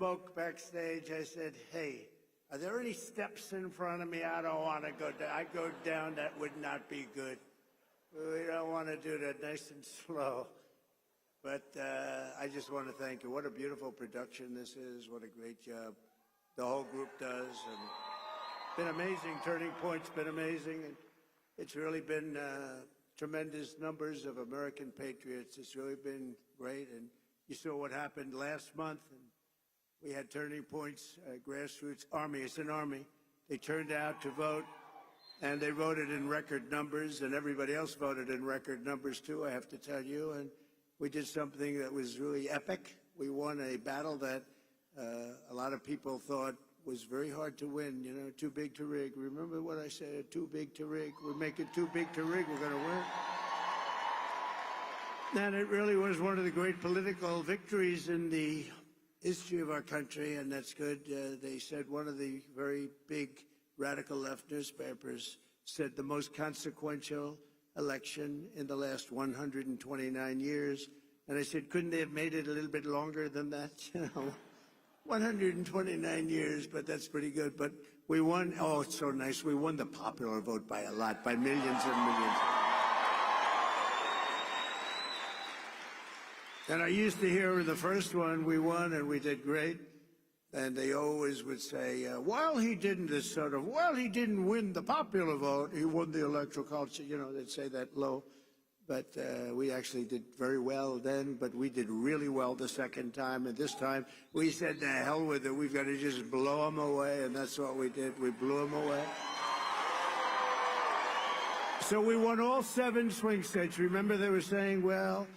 spoke backstage, I said, hey, are there any steps in front of me? I don't want to go down. I go down, that would not be good. We don't want to do that, nice and slow. But I just want to thank you. What a beautiful production this is. What a great job the whole group does. And been amazing. Turning Point's been amazing. And it's really been tremendous numbers of American patriots. It's really been great. And you saw what happened last month. And we had Turning Point's grassroots army. It's an army. They turned out to vote, and they voted in record numbers, and everybody else voted in record numbers, too, I have to tell you. And we did something that was really epic. We won a battle that a lot of people thought was very hard to win, you know, too big to rig. Remember what I said, too big to rig? We make it too big to rig, we're going to win. And it really was one of the great political victories in the history of our country, and that's good. They said one of the very big radical left newspapers said the most consequential election in the last 129 years. And I said, couldn't they have made it a little bit longer than that? You know, 129 years, but that's pretty good. But we won. Oh, it's so nice. We won the popular vote by a lot, by millions and millions. And I used to hear in the first one, we won and we did great. And they always would say, while he didn't win the popular vote, he won the electoral college. You know, they'd say that low. But we actually did very well then, but we did really well the second time. And this time, we said, to hell with it. We've got to just blow them away. And that's what we did. We blew them away. So we won all 7 swing states. Remember, they were saying, well,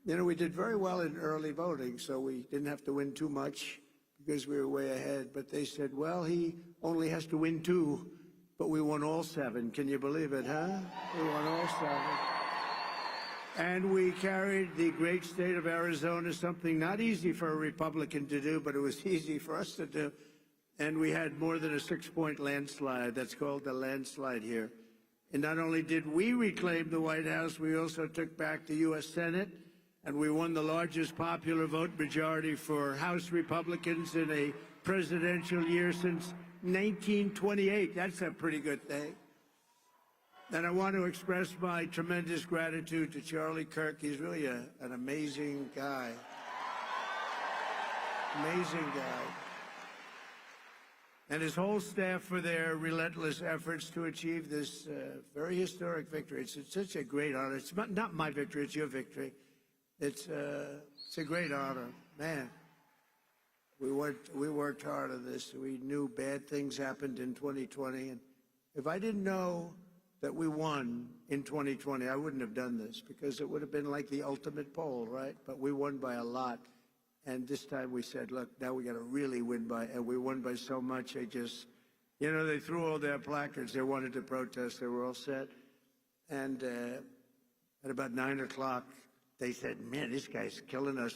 you know, we did very well in early voting, so we didn't have to win too much because we were way ahead. But they said, well, he only has to win 2, but we won all 7. Can you believe it, huh? We won all 7. And we carried the great state of Arizona, something not easy for a Republican to do, but it was easy for us to do. And we had more than a 6-point landslide. That's called the landslide here. And not only did we reclaim the White House, we also took back the U.S. Senate. And we won the largest popular vote majority for House Republicans in a presidential year since 1928. That's a pretty good thing. And I want to express my tremendous gratitude to Charlie Kirk. He's really an amazing guy. Amazing guy. And his whole staff for their relentless efforts to achieve this very historic victory. It's such a great honor. It's not my victory, it's your victory. It's a great honor. Man, we worked hard on this. We knew bad things happened in 2020. And if I didn't know that we won in 2020, I wouldn't have done this because it would have been like the ultimate poll, right? But we won by a lot. And this time we said, look, now we got to really win by, and we won by so much. They just, you know, they threw all their placards. They wanted to protest. They were all set. And at about 9 o'clock, they said, man, this guy's killing us.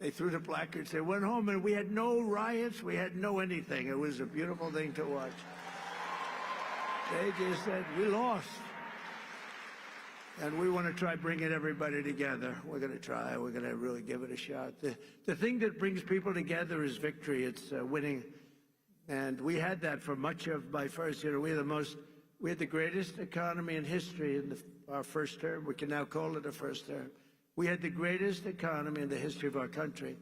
They threw the placards. They went home, and we had no riots. We had no anything. It was a beautiful thing to watch. They just said, we lost. And we want to try bringing everybody together. We're going to try. We're going to really give it a shot. The thing that brings people together is victory. It's winning. And we had that for much of my first year. We had the greatest economy in history in our first term. We can now call it a first term. We had the greatest economy in the history of our country,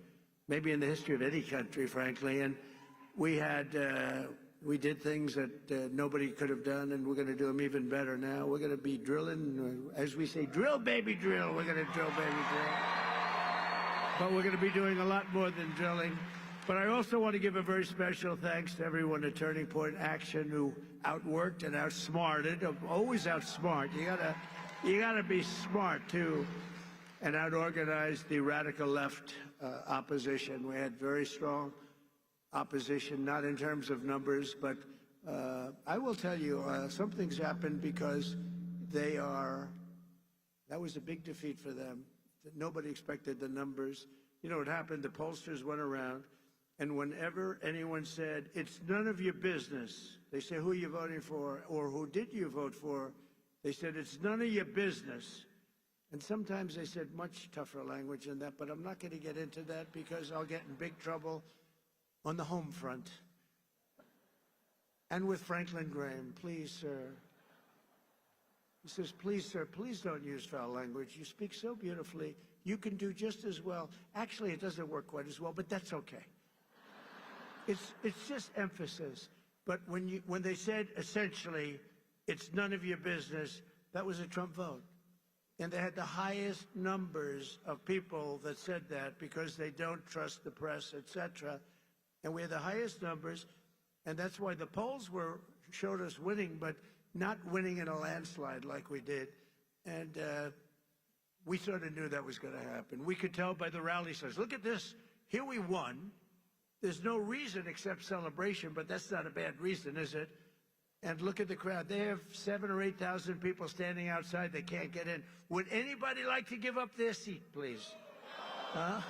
maybe in the history of any country, frankly. And we did things that nobody could have done, and we're going to do them even better now. We're going to be drilling, as we say, drill, baby, drill. We're going to drill, baby, drill. But we're going to be doing a lot more than drilling. But I also want to give a very special thanks to everyone at Turning Point Action who outworked and outsmarted, always outsmart. You gotta be smart too, and outorganized the radical left opposition. We had very strong opposition, not in terms of numbers, but I will tell you, something's happened because that was a big defeat for them. Nobody expected the numbers. You know what happened? The pollsters went around, and whenever anyone said, it's none of your business, they say, who are you voting for? Or who did you vote for? They said, it's none of your business. And sometimes they said much tougher language than that, but I'm not going to get into that because I'll get in big trouble. on the home front. And with Franklin Graham, please, sir. He says, please, sir, please don't use foul language. You speak so beautifully. You can do just as well. Actually, it doesn't work quite as well, but that's okay. It's just emphasis. But when they said, essentially, it's none of your business, that was a Trump vote. And they had the highest numbers of people that said that because they don't trust the press, etc. And we had the highest numbers, and that's why the polls showed us winning, but not winning in a landslide like we did. And we sort of knew that was going to happen. We could tell by the rally signs. Look at this. Here we won. There's no reason except celebration, but that's not a bad reason, is it? And look at the crowd. They have 7,000 or 8,000 people standing outside. They can't get in. Would anybody like to give up their seat, please? Huh?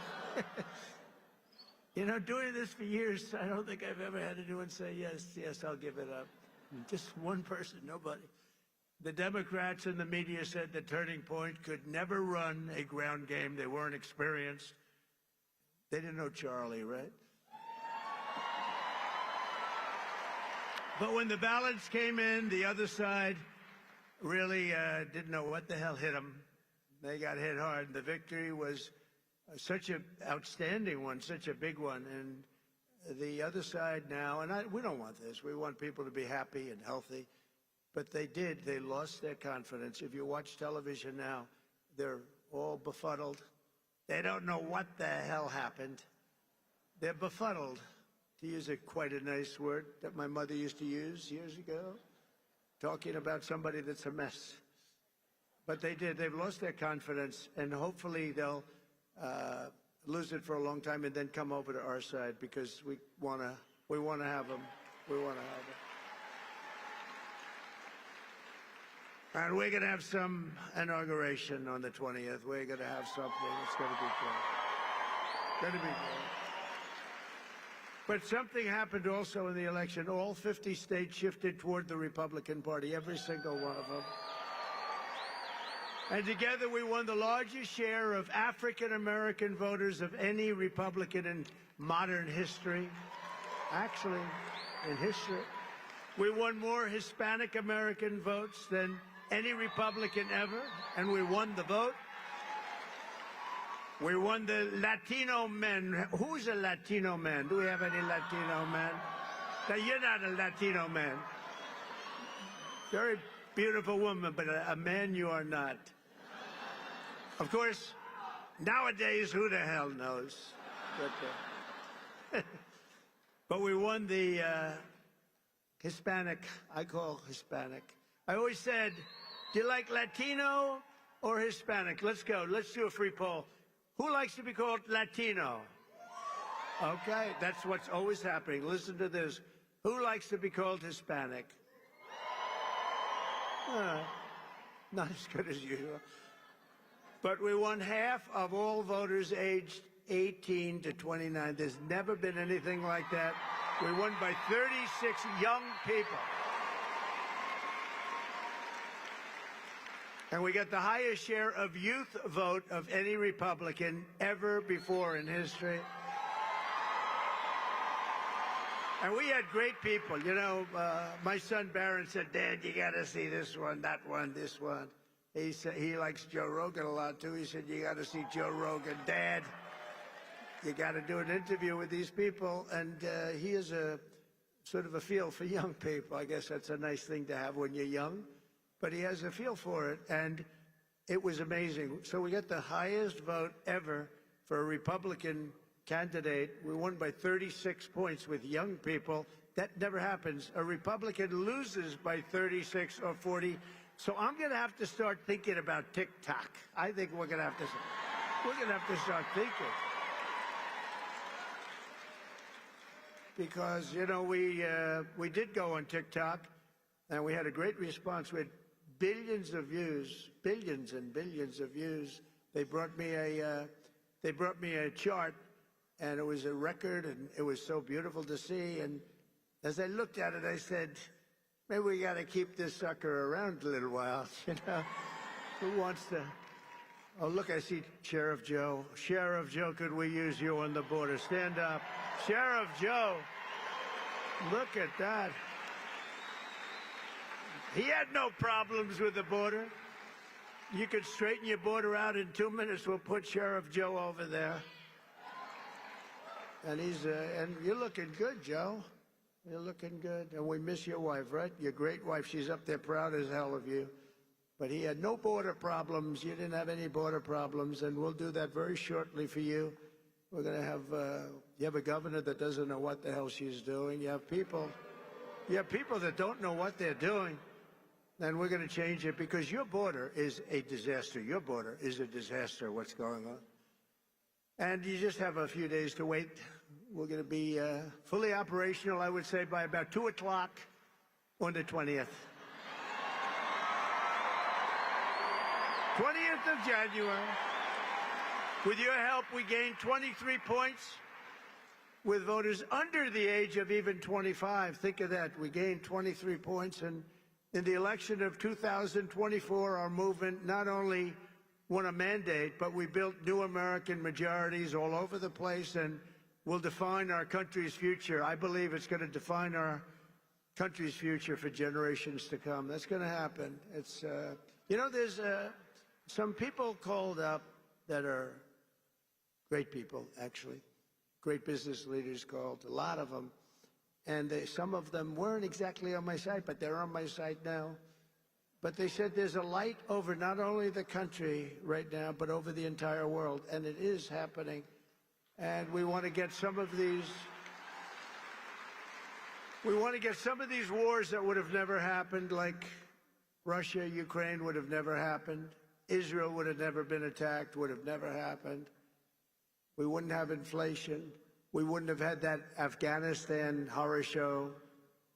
You know, doing this for years, I don't think I've ever had anyone say, yes, yes, I'll give it up. Just one person, nobody. The Democrats and the media said the Turning Point could never run a ground game. They weren't experienced. They didn't know Charlie, right? But when the ballots came in, the other side really didn't know what the hell hit them. They got hit hard. The victory was such an outstanding one, such a big one. And the other side now, and we don't want this. We want people to be happy and healthy. But they did. They lost their confidence. If you watch television now, they're all befuddled. They don't know what the hell happened. They're befuddled, to use quite a nice word that my mother used to use years ago, talking about somebody that's a mess. But they did. They've lost their confidence, and hopefully they'll lose it for a long time and then come over to our side because we want to have them. We want to have them. And we're going to have some inauguration on the 20th. We're going to have something. It's going to be great. Going to be great. But something happened also in the election. All 50 states shifted toward the Republican Party, every single one of them. And together we won the largest share of African-American voters of any Republican in modern history. Actually, in history. We won more Hispanic-American votes than any Republican ever, and we won the vote. We won the Latino men. Who's a Latino man? Do we have any Latino men? Now, you're not a Latino man. Very beautiful woman, but a man you are not. Of course, nowadays, who the hell knows? But we won the Hispanic, I call Hispanic. I always said, do you like Latino or Hispanic? Let's go. Let's do a free poll. Who likes to be called Latino? Okay, that's what's always happening. Listen to this. Who likes to be called Hispanic? Not as good as usual. But we won half of all voters aged 18 to 29. There's never been anything like that. We won by 36 young people. And we got the highest share of youth vote of any Republican ever before in history. And we had great people. You know, my son Barron said, Dad, you got to see this one, that one, this one. He said he likes Joe Rogan a lot, too. He said, you got to see Joe Rogan. Dad, you got to do an interview with these people. And he is a sort of a feel for young people. I guess that's a nice thing to have when you're young. But he has a feel for it, and it was amazing. So we got the highest vote ever for a Republican candidate. We won by 36 points with young people. That never happens. A Republican loses by 36 or 40. So I'm going to have to start thinking about TikTok. I think we're going to have to start thinking. Because, you know, we did go on TikTok, and we had a great response. We had billions of views, billions and billions of views. They brought me a chart, and it was a record, and it was so beautiful to see. And as I looked at it, I said, maybe we got to keep this sucker around a little while. You know, who wants Oh, look, I see Sheriff Joe. Sheriff Joe, could we use you on the border? Stand up. Sheriff Joe. Look at that. He had no problems with the border. You could straighten your border out in 2 minutes. We'll put Sheriff Joe over there. And and you're looking good, Joe. You're looking good. And we miss your wife, right? Your great wife. She's up there proud as hell of you. But he had no border problems. You didn't have any border problems. And we'll do that very shortly for you. We're going to have, you have a governor that doesn't know what the hell she's doing. You have people that don't know what they're doing. And we're going to change it because your border is a disaster. Your border is a disaster, what's going on. And you just have a few days to wait. We're going to be fully operational, I would say, by about 2 o'clock on the 20th. 20th of January. With your help, we gained 23 points with voters under the age of even 25. Think of that. We gained 23 points. And in the election of 2024, our movement not only won a mandate, but we built new American majorities all over the place and will define our country's future. I believe it's going to define our country's future for generations to come. That's going to happen. It's, you know, there's some people called up that are great people, actually, great business leaders called, a lot of them. And some of them weren't exactly on my side, but they're on my side now. But they said there's a light over not only the country right now, but over the entire world. And it is happening. And we want to get some of these, wars that would have never happened, like Russia, Ukraine would have never happened. Israel would have never been attacked, would have never happened. We wouldn't have inflation. We wouldn't have had that Afghanistan horror show,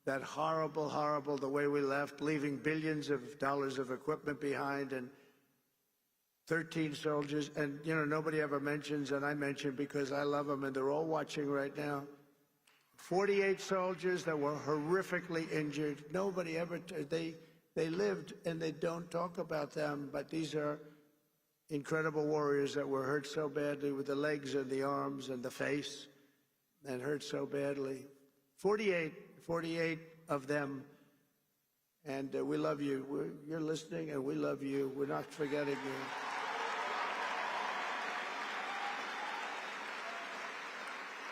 that horrible, horrible, the way we left, leaving billions of dollars of equipment behind and 13 soldiers. And, you know, nobody ever mentions, and I mention because I love them, and they're all watching right now. 48 soldiers that were horrifically injured. Nobody ever, they lived, and they don't talk about them, but these are incredible warriors that were hurt so badly with the legs and the arms and the face, and hurt so badly. 48 of them. And we love you. You're listening, and we love you. We're not forgetting you.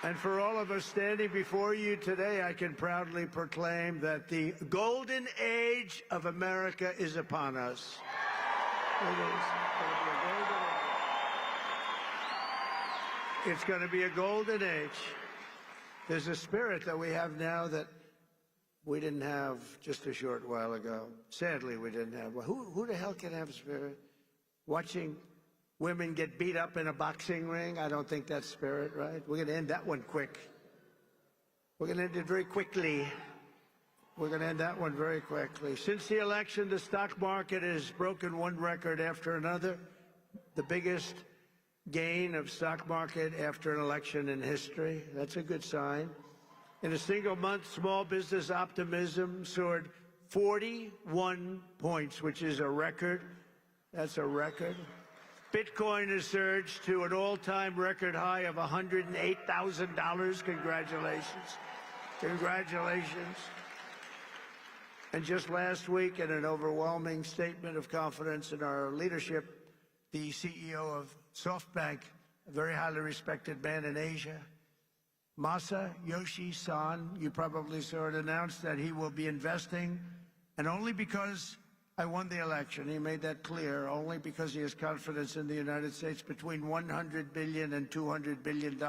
And for all of us standing before you today, I can proudly proclaim that the golden age of America is upon us. It's going to be a golden age. There's a spirit that we have now that we didn't have just a short while ago. Sadly, we didn't have. Well, who the hell can have spirit? Watching women get beat up in a boxing ring? I don't think that's spirit, right? We're going to end that one quick. We're going to end it very quickly. We're going to end that one very quickly. Since the election, the stock market has broken one record after another. The biggest gain of stock market after an election in history. That's a good sign. In a single month, small business optimism soared 41 points, which is a record. That's a record. Bitcoin has surged to an all-time record high of $108,000. Congratulations. Congratulations. And just last week, in an overwhelming statement of confidence in our leadership, the CEO of SoftBank, a very highly respected man in Asia, Masayoshi Son, you probably saw it, announced that he will be investing, and only because I won the election, he made that clear, only because he has confidence in the United States, between $100 billion and $200 billion.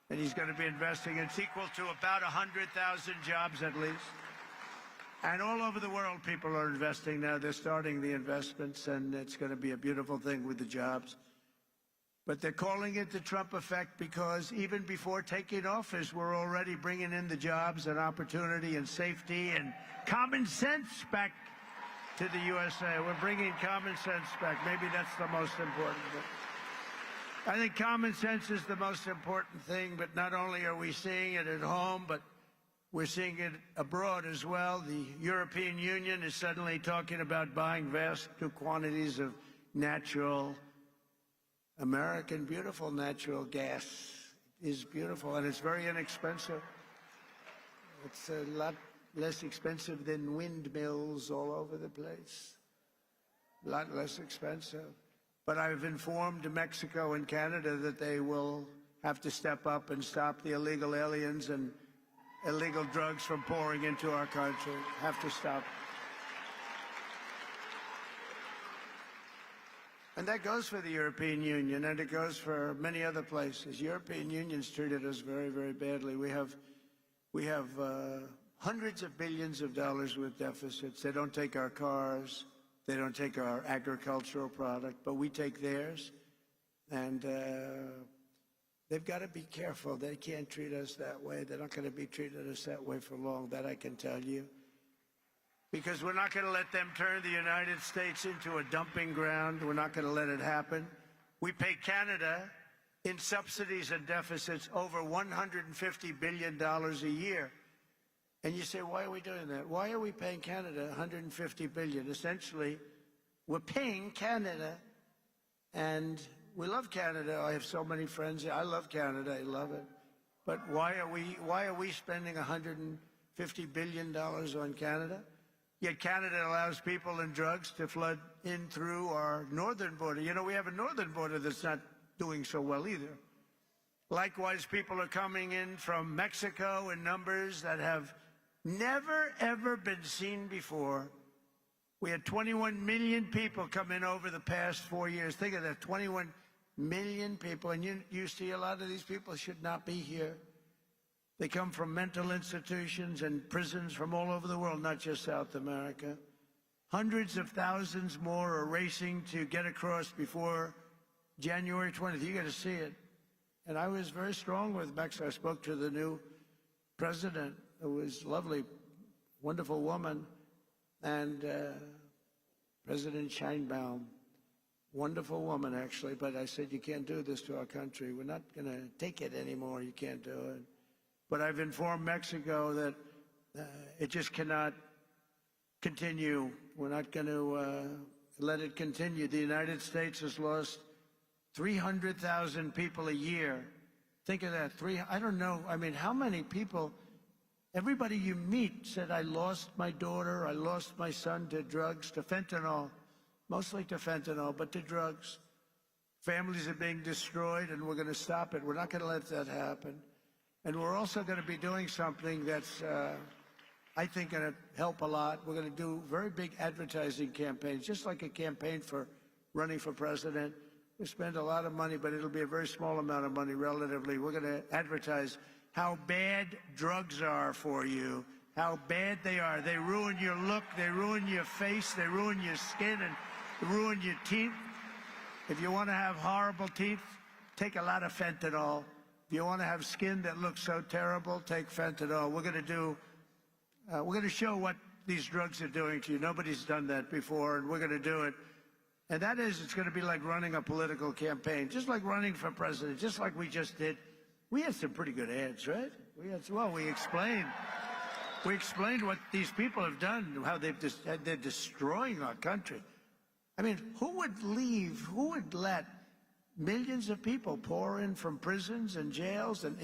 And he's going to be investing. It's equal to about 100,000 jobs at least. And all over the world, people are investing now. They're starting the investments, and it's going to be a beautiful thing with the jobs. But they're calling it the Trump effect because even before taking office, we're already bringing in the jobs and opportunity and safety and common sense back to the USA. We're bringing common sense back. Maybe that's the most important thing. I think common sense is the most important thing, but not only are we seeing it at home, but we're seeing it abroad as well. The European Union is suddenly talking about buying vast quantities of natural American beautiful natural gas is beautiful, and it's very inexpensive. It's a lot less expensive than windmills all over the place. A lot less expensive. But I've informed Mexico and Canada that they will have to step up and stop the illegal aliens and illegal drugs from pouring into our country. Have to stop. And that goes for the European Union, and it goes for many other places. European Union's treated us very, very badly. We have hundreds of billions of dollars with deficits. They don't take our cars. They don't take our agricultural product, but we take theirs. And they've got to be careful. They can't treat us that way. They're not going to be treating us that way for long, that I can tell you. Because we're not going to let them turn the United States into a dumping ground. We're not going to let it happen. We pay Canada in subsidies and deficits over $150 billion a year. And you say, why are we doing that? Why are we paying Canada $150 billion? Essentially, we're paying Canada, and we love Canada. I have so many friends. I love Canada. I love it. But why are we spending $150 billion on Canada? Yet Canada allows people and drugs to flood in through our northern border. You know, we have a northern border that's not doing so well either. Likewise, people are coming in from Mexico in numbers that have never, ever been seen before. We had 21 million people come in over the past 4 years. Think of that, 21 million people. And you see a lot of these people should not be here. They come from mental institutions and prisons from all over the world, not just South America. Hundreds of thousands more are racing to get across before January 20th. You got to see it. And I was very strong with Mexico. I spoke to the new president, who was lovely, wonderful woman, and President Sheinbaum, wonderful woman, actually. But I said, you can't do this to our country. We're not going to take it anymore. You can't do it. But I've informed Mexico that it just cannot continue. We're not going to let it continue. The United States has lost 300,000 people a year. Think of that. I don't know. I mean, how many people, everybody you meet said, I lost my daughter, I lost my son to drugs, to fentanyl, mostly to fentanyl, but to drugs. Families are being destroyed, and we're going to stop it. We're not going to let that happen. And we're also going to be doing something that's, I think, going to help a lot. We're going to do very big advertising campaigns, just like a campaign for running for president. We spend a lot of money, but it'll be a very small amount of money relatively. We're going to advertise how bad drugs are for you, how bad they are. They ruin your look, they ruin your face, they ruin your skin, and ruin your teeth. If you want to have horrible teeth, take a lot of fentanyl. If you want to have skin that looks so terrible, take fentanyl. We're going to show what these drugs are doing to you. Nobody's done that before, and we're going to do it. And that is, it's going to be like running a political campaign, just like running for president, just like we just did. We had some pretty good ads, right? We explained what these people have done, how they're destroying our country. I mean, who would let millions of people pour in from prisons and jails and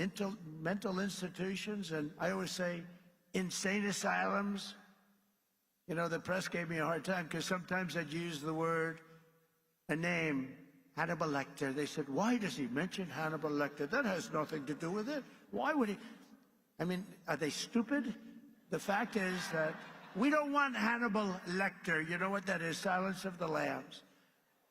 mental institutions, and I always say insane asylums? You know, the press gave me a hard time because sometimes I'd use a name, Hannibal Lecter. They said, why does he mention Hannibal Lecter? That has nothing to do with it. Why would he? I mean, are they stupid? The fact is that we don't want Hannibal Lecter. You know what that is? Silence of the Lambs.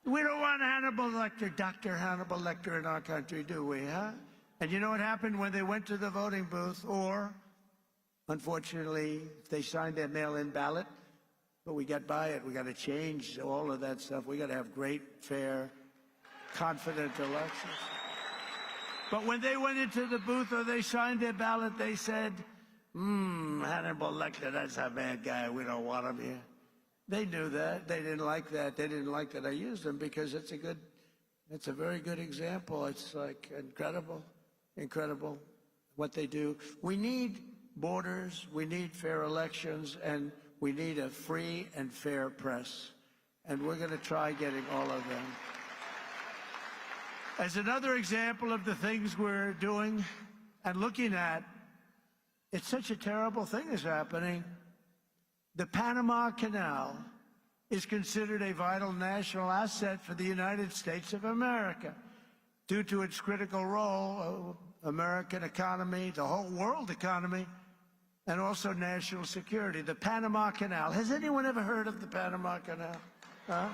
We don't want Hannibal Lecter, Dr. Hannibal Lecter in our country, do we, huh? And you know what happened when they went to the voting booth? Or, unfortunately, they signed their mail-in ballot, but we got by it. We got to change all of that stuff. We got to have great, fair, confident elections. But when they went into the booth or they signed their ballot, they said, Hannibal Lecter, that's a bad guy. We don't want him here. They knew that. They didn't like that. They didn't like that I used them because it's a very good example. It's like incredible what they do. We need borders, we need fair elections, and we need a free and fair press. And we're going to try getting all of them. As another example of the things we're doing and looking at, it's such a terrible thing is happening. The Panama Canal is considered a vital national asset for the United States of America due to its critical role, American economy, the whole world economy, and also national security. The Panama Canal. Has anyone ever heard of the Panama Canal? Huh?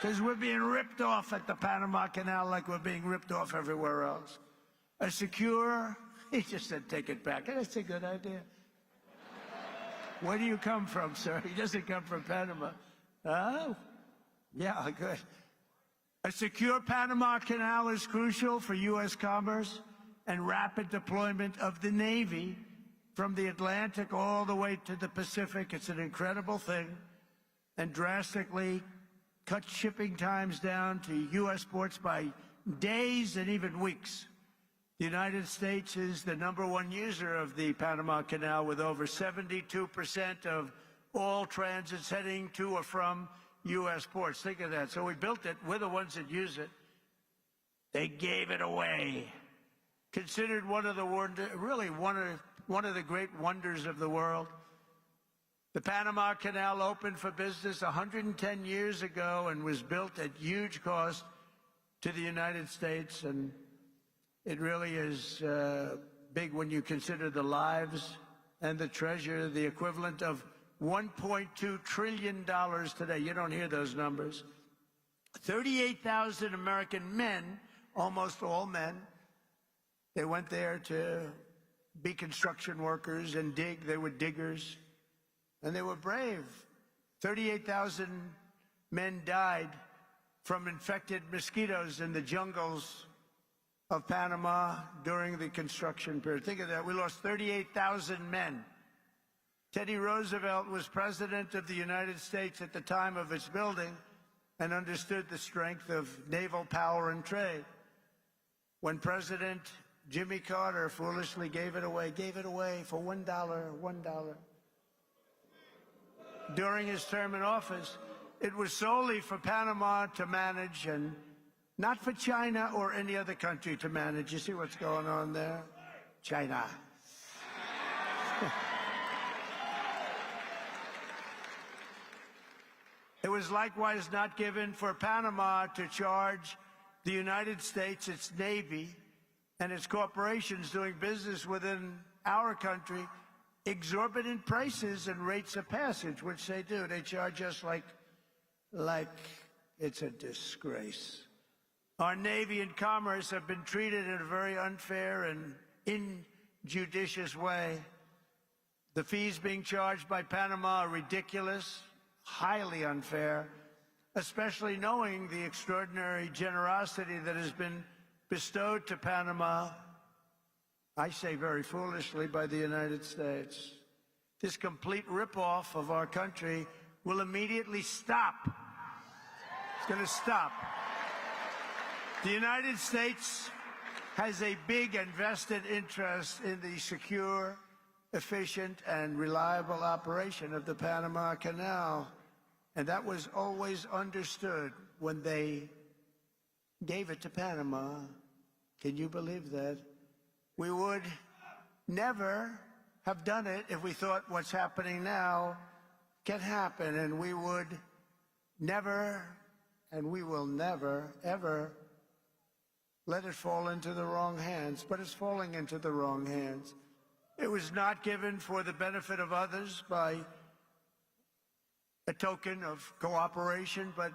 Because we're being ripped off at the Panama Canal like we're being ripped off everywhere else. A secure, he just said take it back. That's a good idea. Where do you come from, sir? He doesn't come from Panama. Oh, yeah, good. A secure Panama Canal is crucial for U.S. commerce and rapid deployment of the Navy from the Atlantic all the way to the Pacific. It's an incredible thing, and drastically cut shipping times down to U.S. ports by days and even weeks. The United States is the #1 user of the Panama Canal, with over 72% of all transits heading to or from U.S. ports. Think of that. So we built it. We're the ones that use it. They gave it away. Considered one of the one of the great wonders of the world. The Panama Canal opened for business 110 years ago and was built at huge cost to the United States, and it really is big when you consider the lives and the treasure, the equivalent of $1.2 trillion today. You don't hear those numbers. 38,000 American men, almost all men, they went there to be construction workers and dig. They were diggers, and they were brave. 38,000 men died from infected mosquitoes in the jungles of Panama during the construction period. Think of that. We lost 38,000 men. Teddy Roosevelt was president of the United States at the time of its building and understood the strength of naval power and trade. When President Jimmy Carter foolishly gave it away for $1. During his term in office, it was solely for Panama to manage and not for China or any other country to manage. You see what's going on there? China. It was likewise not given for Panama to charge the United States, its Navy, and its corporations doing business within our country exorbitant prices and rates of passage, which they do. They charge us like it's a disgrace. Our Navy and Commerce have been treated in a very unfair and injudicious way. The fees being charged by Panama are ridiculous, highly unfair, especially knowing the extraordinary generosity that has been bestowed to Panama, I say very foolishly, by the United States. This complete ripoff of our country will immediately stop. It's going to stop. The United States has a big and vested interest in the secure, efficient, and reliable operation of the Panama Canal. And that was always understood when they gave it to Panama. Can you believe that? We would never have done it if we thought what's happening now can happen, and we would never, and we will never, ever let it fall into the wrong hands. But it's falling into the wrong hands. It was not given for the benefit of others by a token of cooperation, but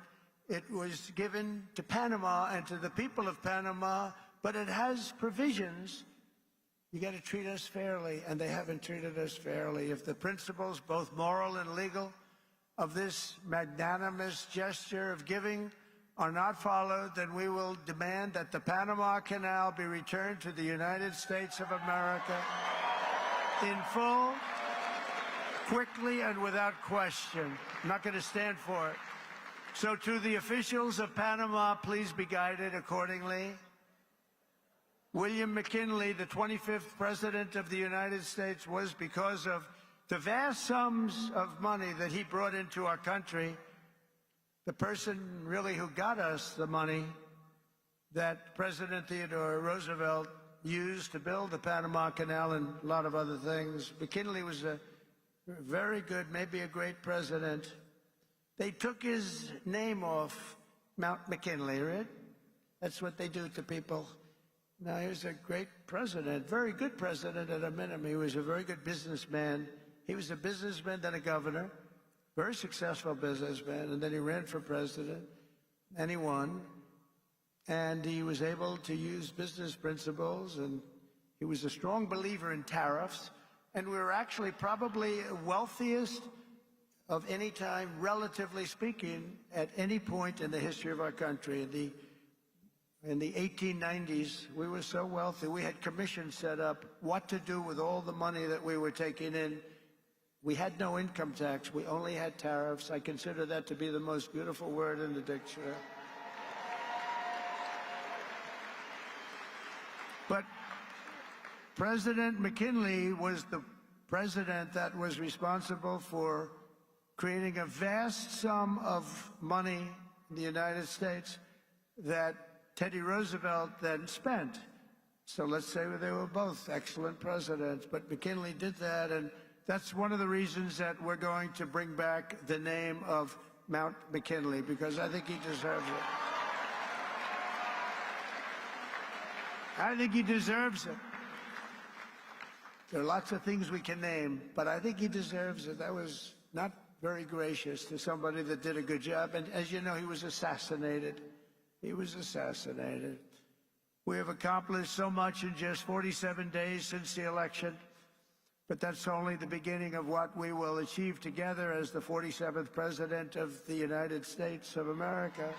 it was given to Panama and to the people of Panama, but it has provisions. You got to treat us fairly, and they haven't treated us fairly. If the principles, both moral and legal, of this magnanimous gesture of giving are not followed, then we will demand that the Panama Canal be returned to the United States of America in full, quickly, and without question. I'm not going to stand for it. So to the officials of Panama, please be guided accordingly. William McKinley, the 25th President of the United States, was, because of the vast sums of money that he brought into our country, the person really who got us the money that President Theodore Roosevelt used to build the Panama Canal and a lot of other things. McKinley was a very good, maybe a great president. They took his name off Mount McKinley, right? That's what they do to people. Now, he was a great president, very good president at a minimum. He was a very good businessman. He was a businessman, then a governor, very successful businessman, and then he ran for president, and he won. And he was able to use business principles, and he was a strong believer in tariffs. And we were actually probably wealthiest of any time, relatively speaking, at any point in the history of our country. In the 1890s, we were so wealthy, we had commissions set up what to do with all the money that we were taking in. We had no income tax. We only had tariffs. I consider that to be the most beautiful word in the dictionary. But President McKinley was the president that was responsible for creating a vast sum of money in the United States that Teddy Roosevelt then spent. So let's say they were both excellent presidents, but McKinley did that, and that's one of the reasons that we're going to bring back the name of Mount McKinley, because I think he deserves it. I think he deserves it. There are lots of things we can name, but I think he deserves it. That was not very gracious to somebody that did a good job. And as you know, he was assassinated. He was assassinated. We have accomplished so much in just 47 days since the election, but that's only the beginning of what we will achieve together as the 47th President of the United States of America.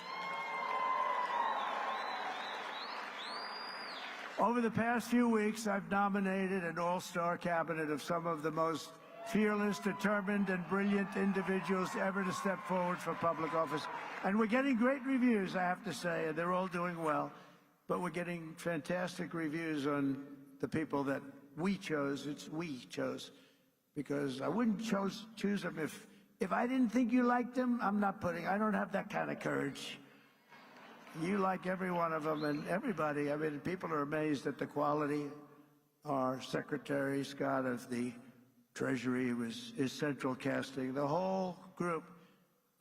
Over the past few weeks, I've nominated an all-star cabinet of some of the most fearless, determined, and brilliant individuals ever to step forward for public office. And we're getting great reviews, I have to say, and they're all doing well. But we're getting fantastic reviews on the people that we chose. It's we chose, because I wouldn't choose them if I didn't think you liked them. I don't have that kind of courage. You like every one of them, and everybody. I mean, people are amazed at the quality. Our Secretary Scott of the Treasury is central casting, the whole group.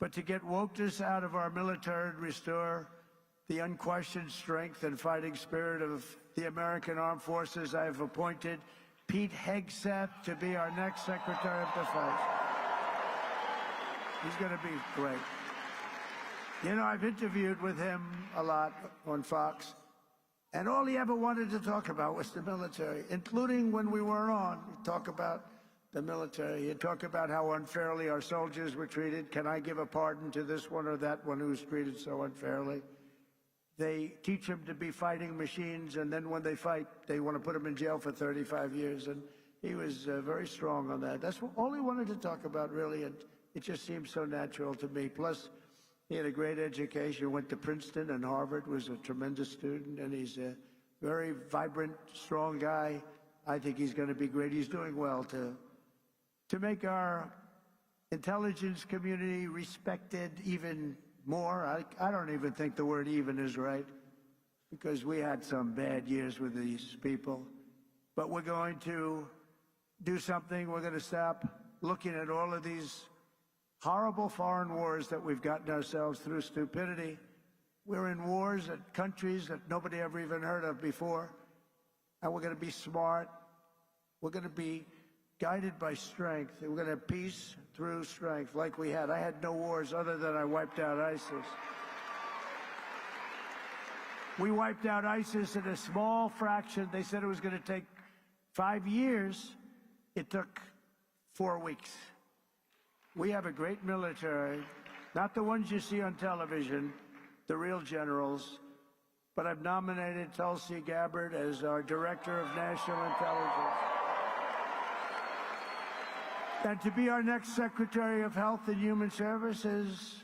But to get wokeness out of our military and restore the unquestioned strength and fighting spirit of the American Armed Forces, I have appointed Pete Hegseth to be our next Secretary of Defense. He's going to be great. You know, I've interviewed with him a lot on Fox, and all he ever wanted to talk about was the military, including when we were on. He'd talk about the military. He'd talk about how unfairly our soldiers were treated. Can I give a pardon to this one or that one who was treated so unfairly? They teach them to be fighting machines, and then when they fight, they want to put them in jail for 35 years. And he was very strong on that. That's all he wanted to talk about, really, and it just seemed so natural to me. Plus, he had a great education, went to Princeton and Harvard, was a tremendous student, and he's a very vibrant, strong guy. I think he's going to be great. He's doing well to make our intelligence community respected even more. I don't even think the word even is right, because we had some bad years with these people. But we're going to do something. We're going to stop looking at all of these horrible foreign wars that we've gotten ourselves through stupidity. We're in wars at countries that nobody ever even heard of before. And we're going to be smart. We're going to be guided by strength. We're going to have peace through strength like we had. I had no wars other than I wiped out ISIS. We wiped out ISIS in a small fraction. They said it was going to take 5 years. It took 4 weeks. We have a great military, not the ones you see on television, the real generals, but I've nominated Tulsi Gabbard as our Director of National Intelligence. And to be our next Secretary of Health and Human Services,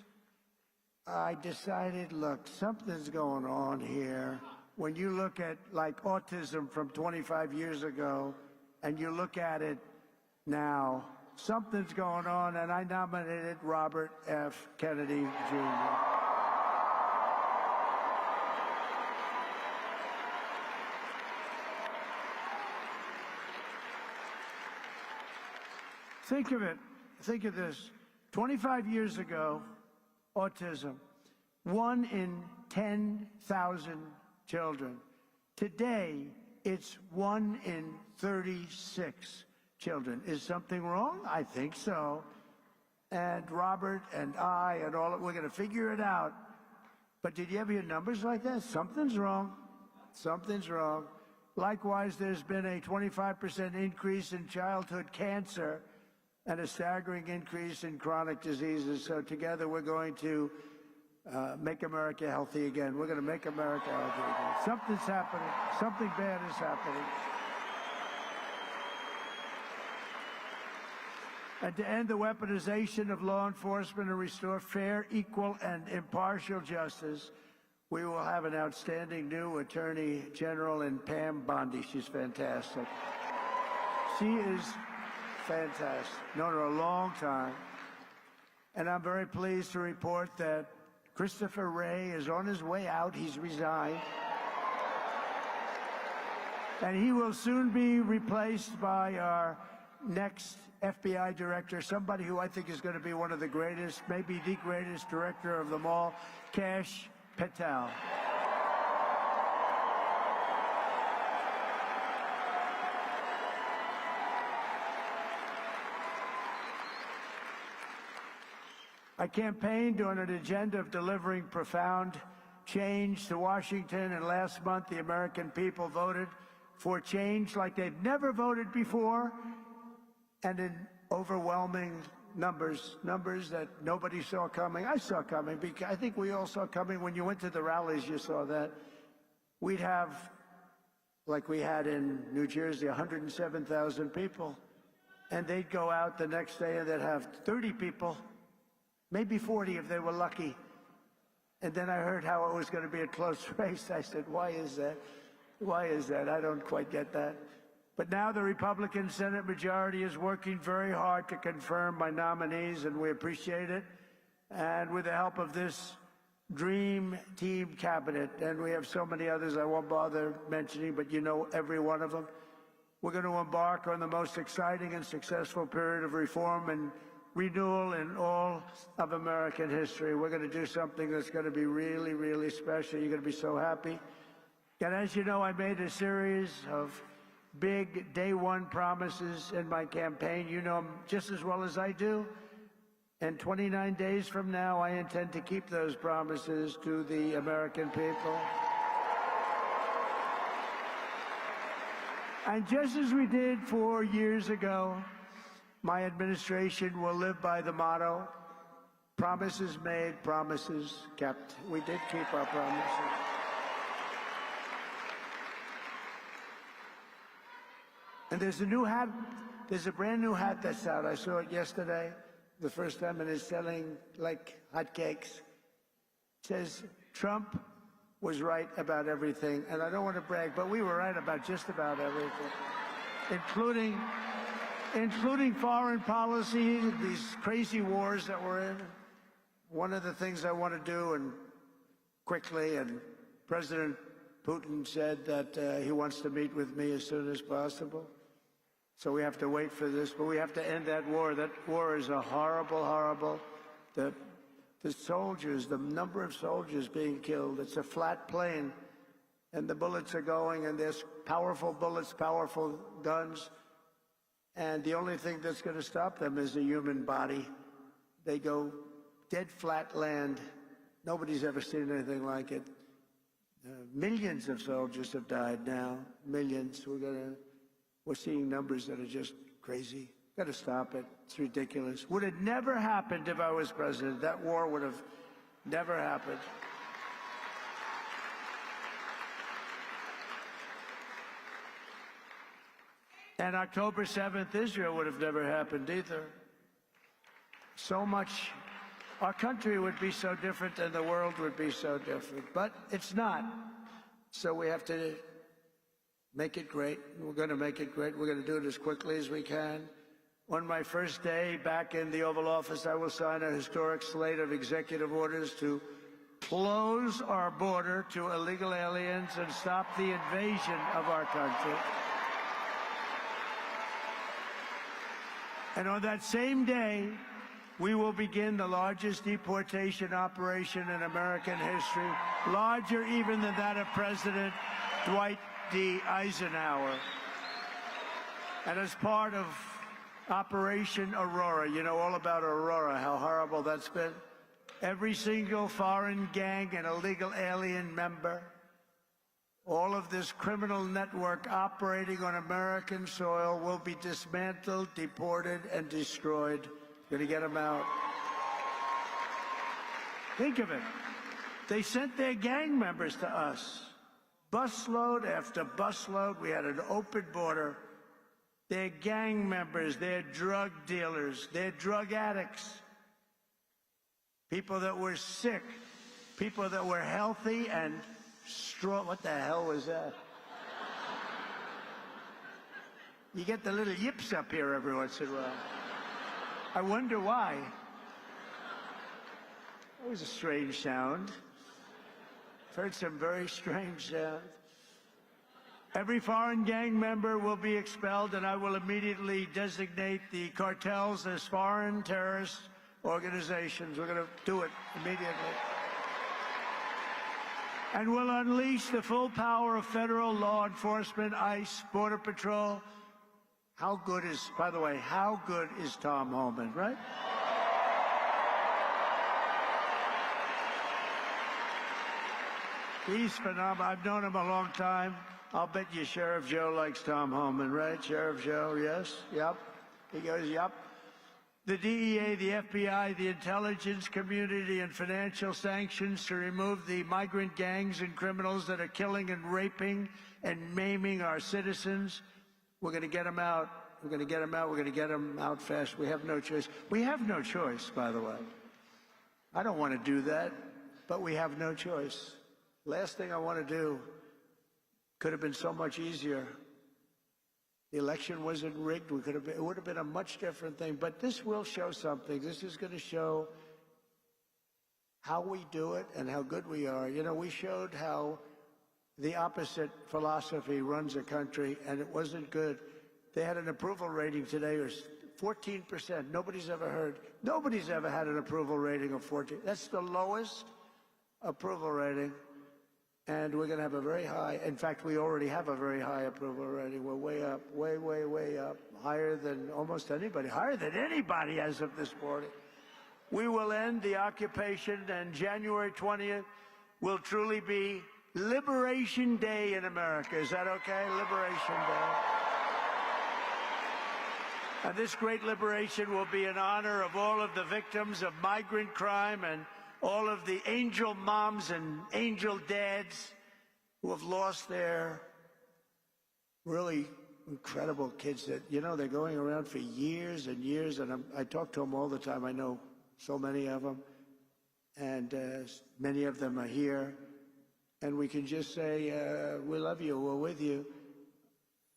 I decided, look, something's going on here. When you look at, like, autism from 25 years ago, and you look at it now, something's going on, and I nominated Robert F. Kennedy, Jr. Think of it. Think of this. 25 years ago, autism, 1 in 10,000 children. Today, it's 1 in 36 children. Is something wrong? I think so. And Robert and I and all, we're going to figure it out. But did you ever hear numbers like that? Something's wrong. Something's wrong. Likewise, there's been a 25% increase in childhood cancer and a staggering increase in chronic diseases. So together we're going to make America healthy again. We're going to make America healthy again. Something's happening. Something bad is happening. And to end the weaponization of law enforcement and restore fair, equal, and impartial justice, we will have an outstanding new Attorney General in Pam Bondi. She's fantastic. She is fantastic. Known her a long time. And I'm very pleased to report that Christopher Wray is on his way out. He's resigned. And he will soon be replaced by our next FBI director, somebody who I think is going to be one of the greatest, maybe the greatest director of them all, Kash Patel. I campaigned on an agenda of delivering profound change to Washington, and last month the American people voted for change like they've never voted before, and in overwhelming numbers that nobody saw coming. I saw coming, because I think we all saw coming. When you went to the rallies, you saw that. We'd have, like we had in New Jersey, 107,000 people, and they'd go out the next day and they'd have 30 people, maybe 40 if they were lucky. And then I heard how it was going to be a close race. I said, why is that? Why is that? I don't quite get that. But now the Republican Senate majority is working very hard to confirm my nominees, and we appreciate it. And with the help of this dream team cabinet, and we have so many others I won't bother mentioning, but you know every one of them, we're going to embark on the most exciting and successful period of reform and renewal in all of American history. We're going to do something that's going to be really, really special. You're going to be so happy. And as you know, I made a series of big day one promises in my campaign. You know them just as well as I do. And 29 days from now, I intend to keep those promises to the American people. And just as we did 4 years ago, my administration will live by the motto, promises made, promises kept. We did keep our promises. And there's a new hat, there's a brand new hat that's out. I saw it yesterday, the first time, and it's selling like hotcakes. It says, Trump was right about everything. And I don't want to brag, but we were right about just about everything, including foreign policy, these crazy wars that we're in. One of the things I want to do, and quickly, and President Putin said that he wants to meet with me as soon as possible. So we have to wait for this, but we have to end that war. That war is a horrible, horrible, the soldiers, the number of soldiers being killed, it's a flat plane, and the bullets are going, and there's powerful bullets, powerful guns, and the only thing that's going to stop them is a human body. They go dead flat land. Nobody's ever seen anything like it. Millions of soldiers have died now, millions. We're seeing numbers that are just crazy. Got to stop it. It's ridiculous. Would have never happened if I was president. That war would have never happened. And October 7th, Israel would have never happened either. So much, our country would be so different and the world would be so different. But it's not. So we have to make it great. We're going to make it great. We're going to do it as quickly as we can. On my first day back in the Oval Office, I will sign a historic slate of executive orders to close our border to illegal aliens and stop the invasion of our country. And on that same day, we will begin the largest deportation operation in American history, larger even than that of President Dwight D. Eisenhower. And as part of Operation Aurora, you know all about Aurora, how horrible that's been. Every single foreign gang and illegal alien member, all of this criminal network operating on American soil will be dismantled, deported, and destroyed. Going to get them out. Think of it. They sent their gang members to us. Busload after busload. We had an open border. They're gang members, they're drug dealers, they're drug addicts. People that were sick, people that were healthy and strong. What the hell was that? You get the little yips up here every once in a while. I wonder why. That was a strange sound. I've heard some very strange sounds. Every foreign gang member will be expelled, and I will immediately designate the cartels as foreign terrorist organizations. We're going to do it immediately. And we'll unleash the full power of federal law enforcement, ICE, Border Patrol. How good is, by the way, how good is Tom Homan, right? He's phenomenal. I've known him a long time. I'll bet you Sheriff Joe likes Tom Homan, right? Sheriff Joe, yes? Yep. He goes, yep. The DEA, the FBI, the intelligence community, and financial sanctions to remove the migrant gangs and criminals that are killing and raping and maiming our citizens. We're going to get them out. We're going to get them out. We're going to get them out fast. We have no choice. We have no choice, by the way. I don't want to do that, but we have no choice. Last thing I want to do could have been so much easier. The election wasn't rigged. It would have been a much different thing. But this will show something. This is going to show how we do it and how good we are. You know, we showed how the opposite philosophy runs a country, and it wasn't good. They had an approval rating today of 14%. Nobody's ever had an approval rating of 14. That's the lowest approval rating. And we're going to have a very high, in fact, we already have a very high approval rating. We're way up, way, way, way up, higher than almost anybody, higher than anybody as of this morning. We will end the occupation, and January 20th will truly be Liberation Day in America. Is that okay? Liberation Day. And this great liberation will be in honor of all of the victims of migrant crime and all of the angel moms and angel dads who have lost their really incredible kids that, you know, they're going around for years and years. And I talk to them all the time. I know so many of them. And many of them are here. And we can just say, we love you, we're with you.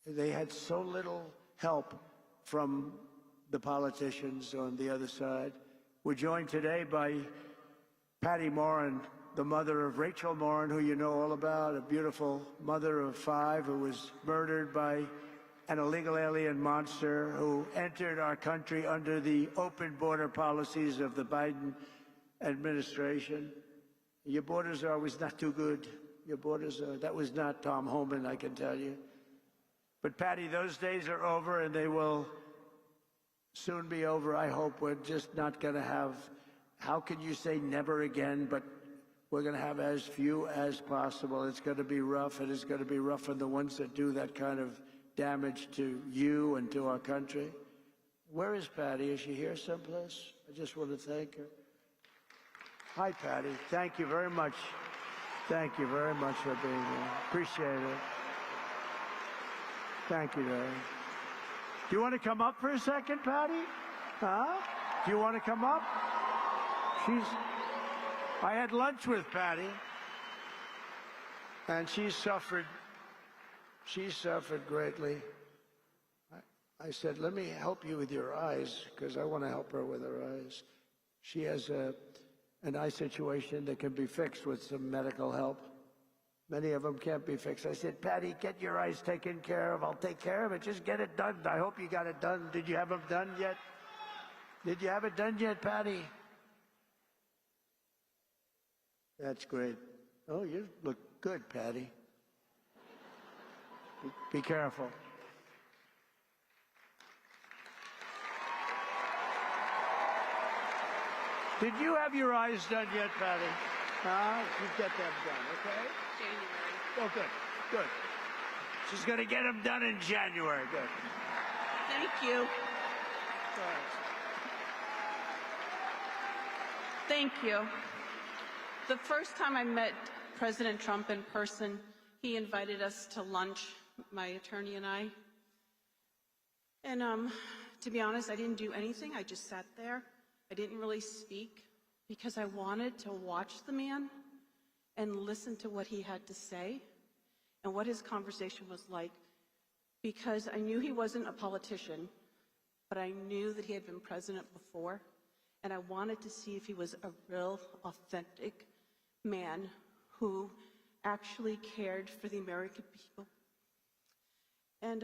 They had so little help from the politicians on the other side. We're joined today by Patty Morin, the mother of Rachel Morin, who you know all about, a beautiful mother of 5 who was murdered by an illegal alien monster who entered our country under the open border policies of the Biden administration. Your borders are always not too good. Your borders are, that was not Tom Homan, I can tell you. But Patty, those days are over, and they will soon be over. I hope we're just not going to have, how can you say never again, but we're going to have as few as possible. It's going to be rough, and it's going to be rough on the ones that do that kind of damage to you and to our country. Where is Patty? Is she here someplace? I just want to thank her. Hi, Patty. Thank you very much. Thank you very much for being here. Appreciate it. Thank you, darling. Do you want to come up for a second, Patty? Huh? Do you want to come up? I had lunch with Patty, and she suffered greatly. I said, let me help you with your eyes, because I want to help her with her eyes. She has an eye situation that can be fixed with some medical help. Many of them can't be fixed. I said, Patty, get your eyes taken care of. I'll take care of it. Just get it done. I hope you got it done. Did you have them done yet? Did you have it done yet, Patty? That's great. Oh, you look good, Patty. Be careful. Did you have your eyes done yet, Patty? You get them done, okay? January. Oh, good, good. She's going to get them done in January. Good. Thank you. Thank you. The first time I met President Trump in person, he invited us to lunch, my attorney and I. And to be honest, I didn't do anything. I just sat there. I didn't really speak because I wanted to watch the man and listen to what he had to say and what his conversation was like, because I knew he wasn't a politician, but I knew that he had been president before, and I wanted to see if he was a real, authentic man who actually cared for the American people. And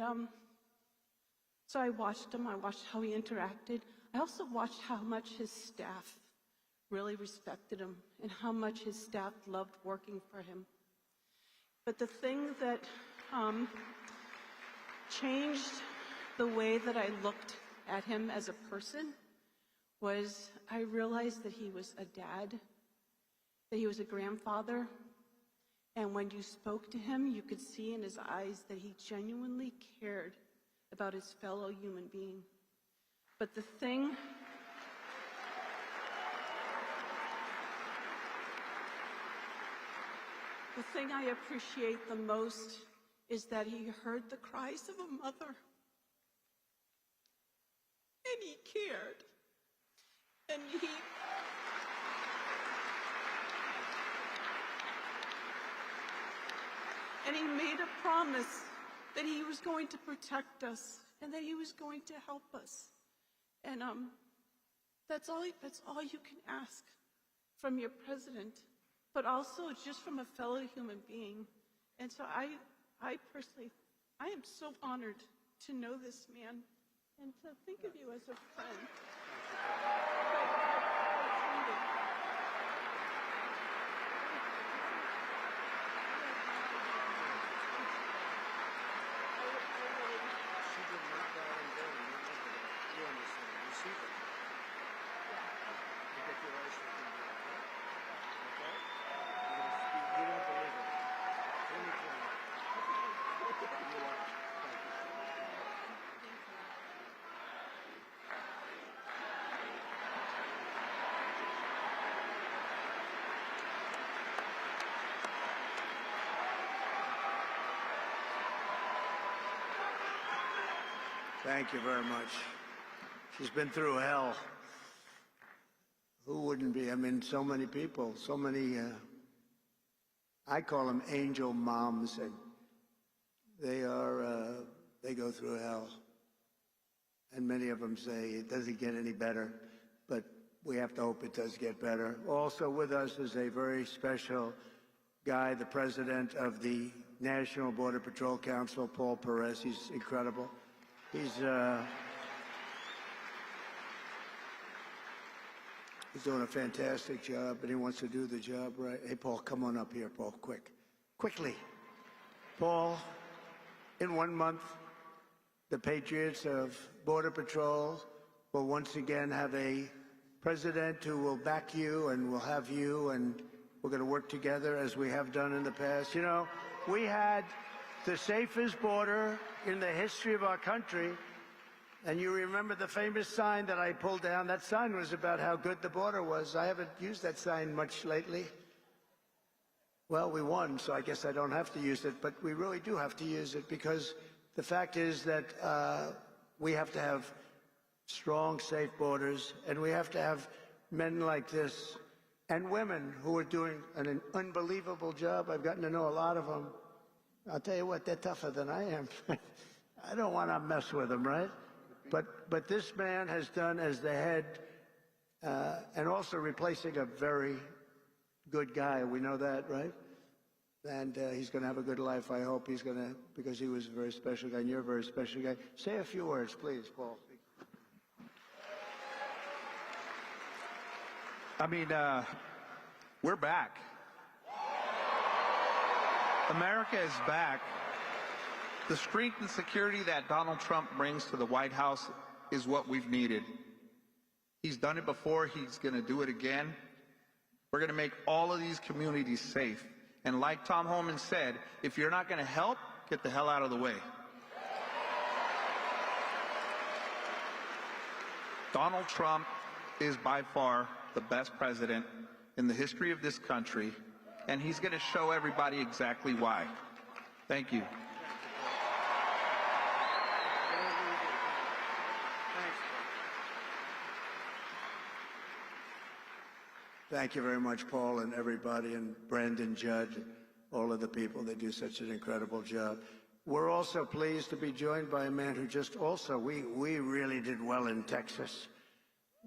so I watched him. I watched how he interacted. I also watched how much his staff really respected him and how much his staff loved working for him. But the thing that changed the way that I looked at him as a person was I realized that he was a dad, that he was a grandfather, and when you spoke to him, you could see in his eyes that he genuinely cared about his fellow human being. But the thing I appreciate the most is that he heard the cries of a mother, and he cared, and he made a promise that he was going to protect us and that he was going to help us. And that's all you can ask from your president, but also just from a fellow human being. And so I personally, I am so honored to know this man and to think of you as a friend. Thank you very much. She's been through hell. Who wouldn't be? I mean, so many people, so many, I call them angel moms, and they go through hell. And many of them say it doesn't get any better, but we have to hope it does get better. Also with us is a very special guy, the president of the National Border Patrol Council, Paul Perez. He's incredible. He's doing a fantastic job, and he wants to do the job right. Hey, Paul, come on up here, Paul, quickly. Paul, in 1 month, the Patriots of Border Patrol will once again have a president who will back you and will have you, and we're going to work together as we have done in the past. You know, we had the safest border in the history of our country, and you remember the famous sign that I pulled down. That sign was about how good the border was. I haven't used that sign much lately. Well, we won, so I guess I don't have to use it, but we really do have to use it, because the fact is that we have to have strong, safe borders, and we have to have men like this and women who are doing an unbelievable job. I've gotten to know a lot of them. I'll tell you what, they're tougher than I am. I don't want to mess with them, right? But this man has done as the head, and also replacing a very good guy. We know that, right? And he's going to have a good life. I hope he's going to, because he was a very special guy, and you're a very special guy. Say a few words, please, Paul. I mean, we're back. America is back. The strength and security that Donald Trump brings to the White House is what we've needed. He's done it before. He's going to do it again. We're going to make all of these communities safe. And like Tom Homan said, if you're not going to help, get the hell out of the way. Donald Trump is by far the best president in the history of this country, and he's going to show everybody exactly why. Thank you. Thank you very much, Paul, and everybody, and Brandon, Judd, and all of the people that do such an incredible job. We're also pleased to be joined by a man who just also, we really did well in Texas.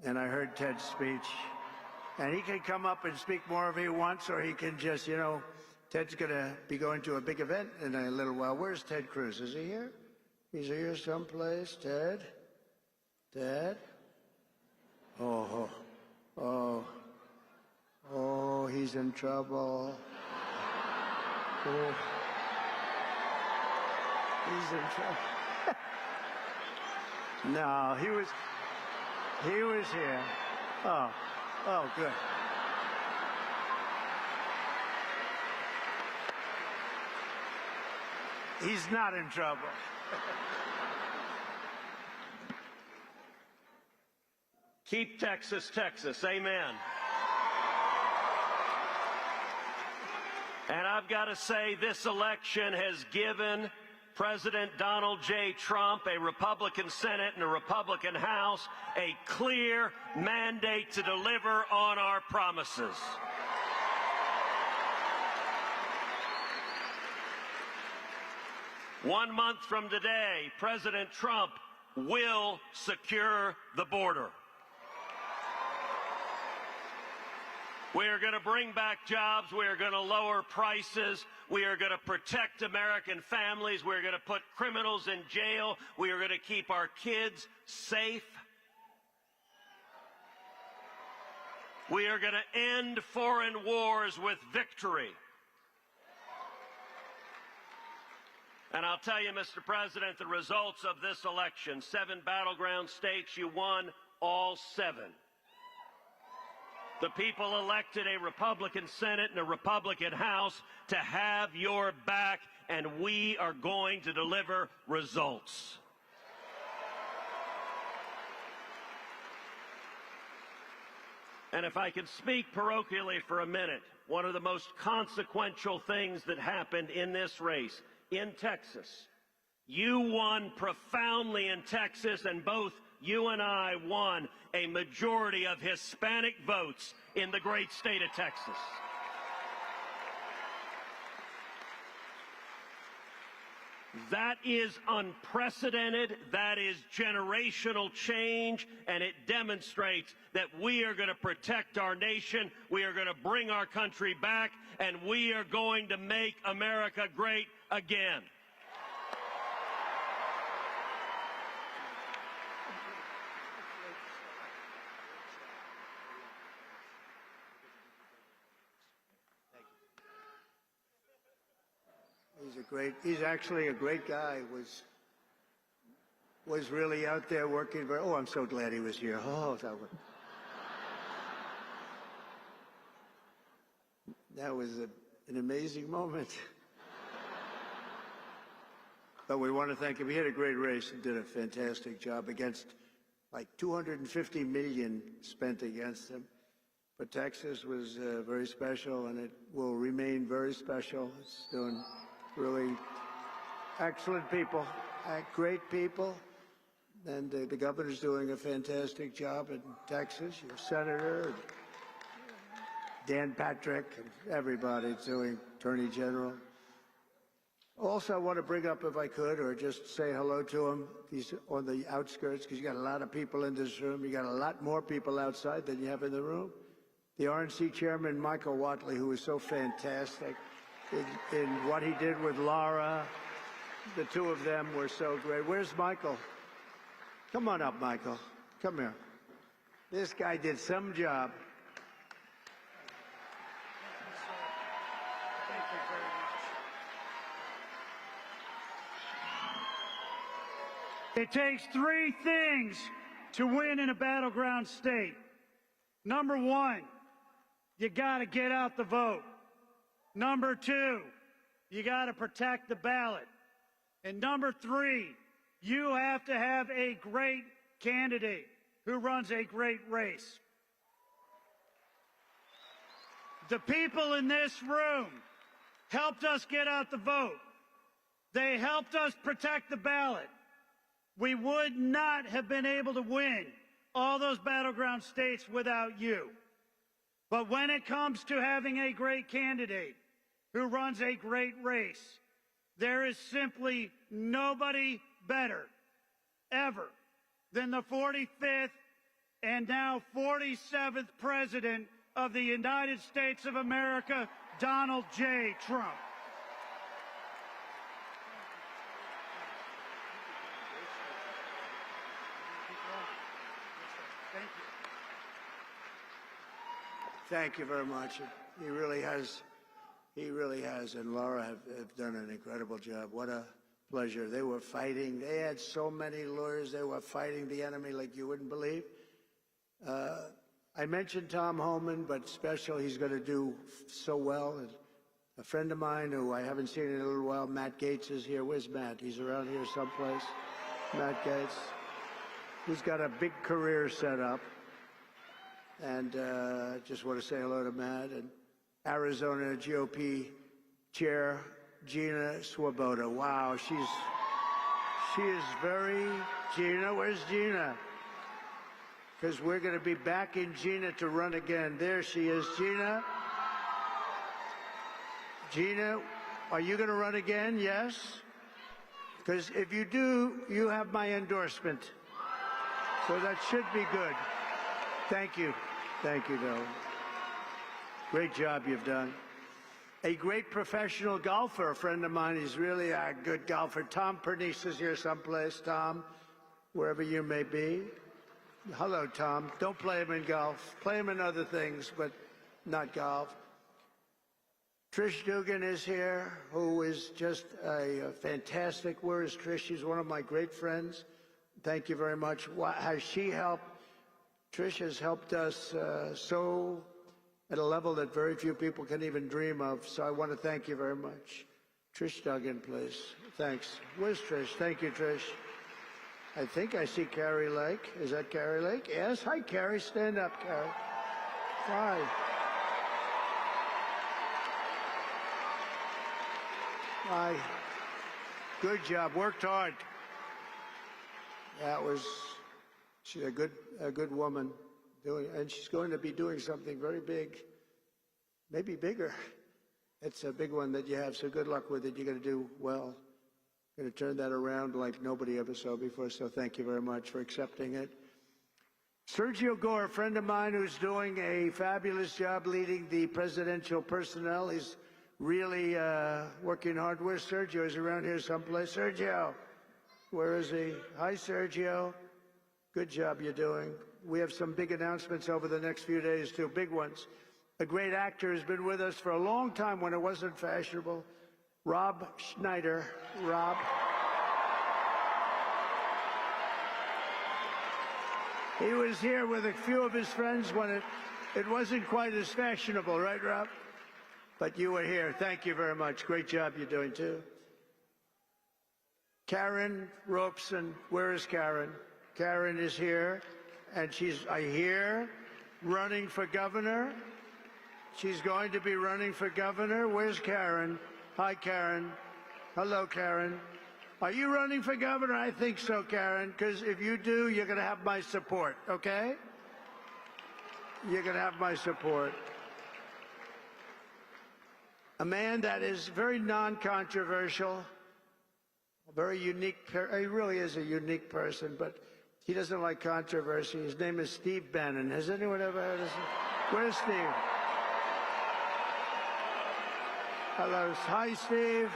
And I heard Ted's speech. And he can come up and speak more if he wants, or he can just, you know, Ted's going to be going to a big event in a little while. Where's Ted Cruz? Is he here? He's here someplace. Ted? Ted? Oh, he's in trouble. Oh. He's in trouble. No, he was here. Oh, good. He's not in trouble. Keep Texas, Texas. Amen. And I've got to say, this election has given President Donald J. Trump, a Republican Senate and a Republican House, a clear mandate to deliver on our promises. One month from today, President Trump will secure the border. We are going to bring back jobs. We are going to lower prices. We are going to protect American families. We are going to put criminals in jail. We are going to keep our kids safe. We are going to end foreign wars with victory. And I'll tell you, Mr. President, the results of this election, 7 battleground states, you won all 7. The people elected a Republican Senate and a Republican House to have your back, and we are going to deliver results. And if I can speak parochially for a minute, one of the most consequential things that happened in this race in Texas, you won profoundly in Texas, and both you and I won a majority of Hispanic votes in the great state of Texas. That is unprecedented. That is generational change, and it demonstrates that we are going to protect our nation, we are going to bring our country back, and we are going to make America great again. He's actually a great guy. Was really out there working very. Oh, I'm so glad he was here. Oh, that was an amazing moment. But we want to thank him. He had a great race and did a fantastic job against like 250 million spent against him. But Texas was very special, and it will remain very special. It's doing really excellent people, great people, and the governor's doing a fantastic job in Texas. Your senator, and Dan Patrick, and everybody's doing, Attorney General. Also, I want to bring up, if I could, or just say hello to him. He's on the outskirts, because you got a lot of people in this room. You got a lot more people outside than you have in the room. The RNC chairman, Michael Whatley, who was so fantastic. in what he did with Laura. The two of them were so great. Where's Michael? Come on up, Michael. Come here. This guy did some job. Thank you very much. It takes three things to win in a battleground state. Number one, you got to get out the vote. Number two, you got to protect the ballot. And number three, you have to have a great candidate who runs a great race. The people in this room helped us get out the vote. They helped us protect the ballot. We would not have been able to win all those battleground states without you. But when it comes to having a great candidate who runs a great race, there is simply nobody better ever than the 45th and now 47th President of the United States of America, Donald J. Trump. Thank you very much. He really has, and Laura have done an incredible job. What a pleasure. They were fighting. They had so many lawyers. They were fighting the enemy like you wouldn't believe. I mentioned Tom Homan, but special, he's going to do so well. And a friend of mine who I haven't seen in a little while, Matt Gaetz, is here. Where's Matt? He's around here someplace. Matt Gaetz, who's got a big career set up. And just want to say hello to Matt. And Arizona GOP Chair Gina Swoboda. Wow, she is very, Gina, where's Gina? Because we're going to be backing Gina to run again. There she is, Gina. Gina, are you going to run again? Yes? Because if you do, you have my endorsement. So that should be good. Thank you. Thank you, Bill. Great job you've done. A great professional golfer, a friend of mine. He's really a good golfer. Tom Pernice is here someplace. Tom, wherever you may be. Hello, Tom. Don't play him in golf. Play him in other things, but not golf. Trish Dugan is here, who is just a fantastic. Where is Trish? She's one of my great friends. Thank you very much. Has she helped? Trish has helped us so at a level that very few people can even dream of. So I want to thank you very much. Trish Duggan, please. Thanks. Where's Trish? Thank you, Trish. I think I see Carrie Lake. Is that Carrie Lake? Yes. Hi, Carrie. Stand up, Carrie. Hi. Hi. Good job. Worked hard. She's a good woman, and she's going to be doing something very big, maybe bigger. It's a big one that you have, so good luck with it. You're going to do well. Going to turn that around like nobody ever saw before, so thank you very much for accepting it. Sergio Gore, a friend of mine who's doing a fabulous job leading the presidential personnel. He's really working hard. Where's Sergio? He's around here someplace. Sergio, where is he? Hi, Sergio. Good job you're doing. We have some big announcements over the next few days, too, big ones. A great actor has been with us for a long time when it wasn't fashionable. Rob Schneider. Rob. He was here with a few of his friends when it wasn't quite as fashionable, right, Rob? But you were here. Thank you very much. Great job you're doing, too. Karen Robeson. Where is Karen? Karen is here, and I hear, running for governor. She's going to be running for governor. Where's Karen? Hi, Karen. Hello, Karen. Are you running for governor? I think so, Karen, because if you do, you're going to have my support, okay? You're going to have my support. A man that is very non-controversial, very unique. He really is a unique person, but he doesn't like controversy. His name is Steve Bannon. Has anyone ever heard of him? Where's Steve? Hello. Hi, Steve.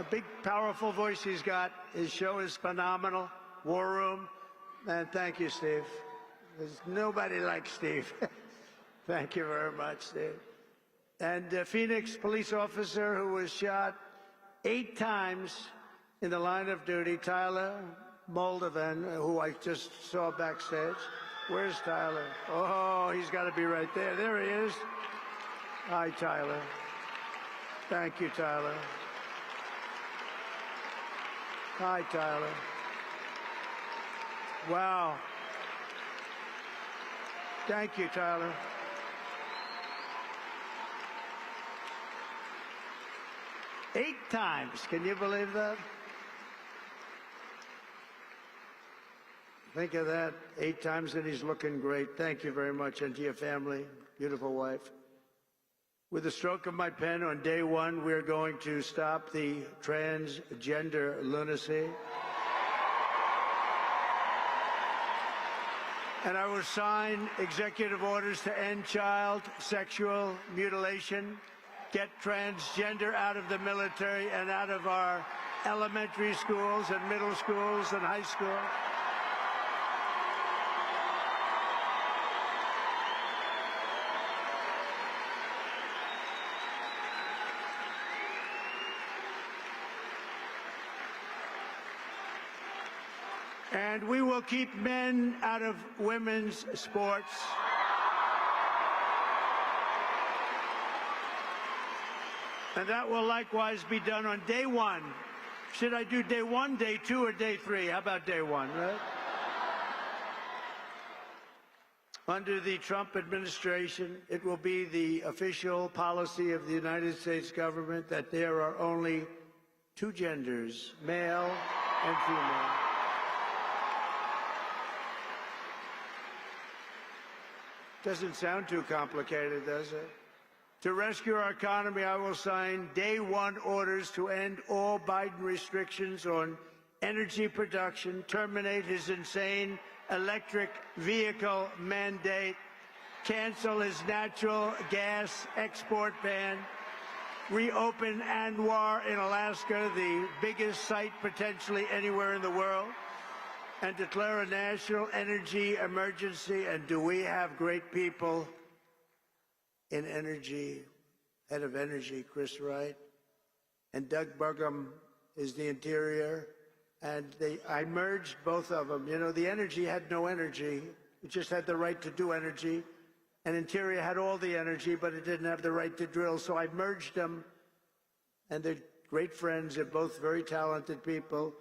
A big, powerful voice he's got. His show is phenomenal. War Room. Man, thank you, Steve. There's nobody like Steve. Thank you very much, Steve. And a Phoenix police officer who was shot 8 times in the line of duty, Tyler Moldovan, who I just saw backstage. Where's Tyler? Oh, he's got to be right there. There he is. Hi, Tyler. Thank you, Tyler. Hi, Tyler. Wow. Thank you, Tyler. Eight times. Can you believe that? Think of that. 8 times, and he's looking great. Thank you very much, and to your family, beautiful wife. With the stroke of my pen on day 1, we're going to stop the transgender lunacy. And I will sign executive orders to end child sexual mutilation, get transgender out of the military and out of our elementary schools and middle schools and high school. And we will keep men out of women's sports. And that will likewise be done on day 1. Should I do day 1, day 2, or day 3? How about day 1, right? Under the Trump administration, it will be the official policy of the United States government that there are only 2 genders, male and female. Doesn't sound too complicated, does it? To rescue our economy, I will sign day 1 orders to end all Biden restrictions on energy production, terminate his insane electric vehicle mandate, cancel his natural gas export ban, reopen ANWR in Alaska, the biggest site potentially anywhere in the world, and declare a national energy emergency. And do we have great people in energy? Head of energy, Chris Wright, and Doug Burgum is the interior. And I merged both of them. You know, the energy had no energy. It just had the right to do energy. And interior had all the energy, but it didn't have the right to drill. So I merged them. And they're great friends. They're both very talented people.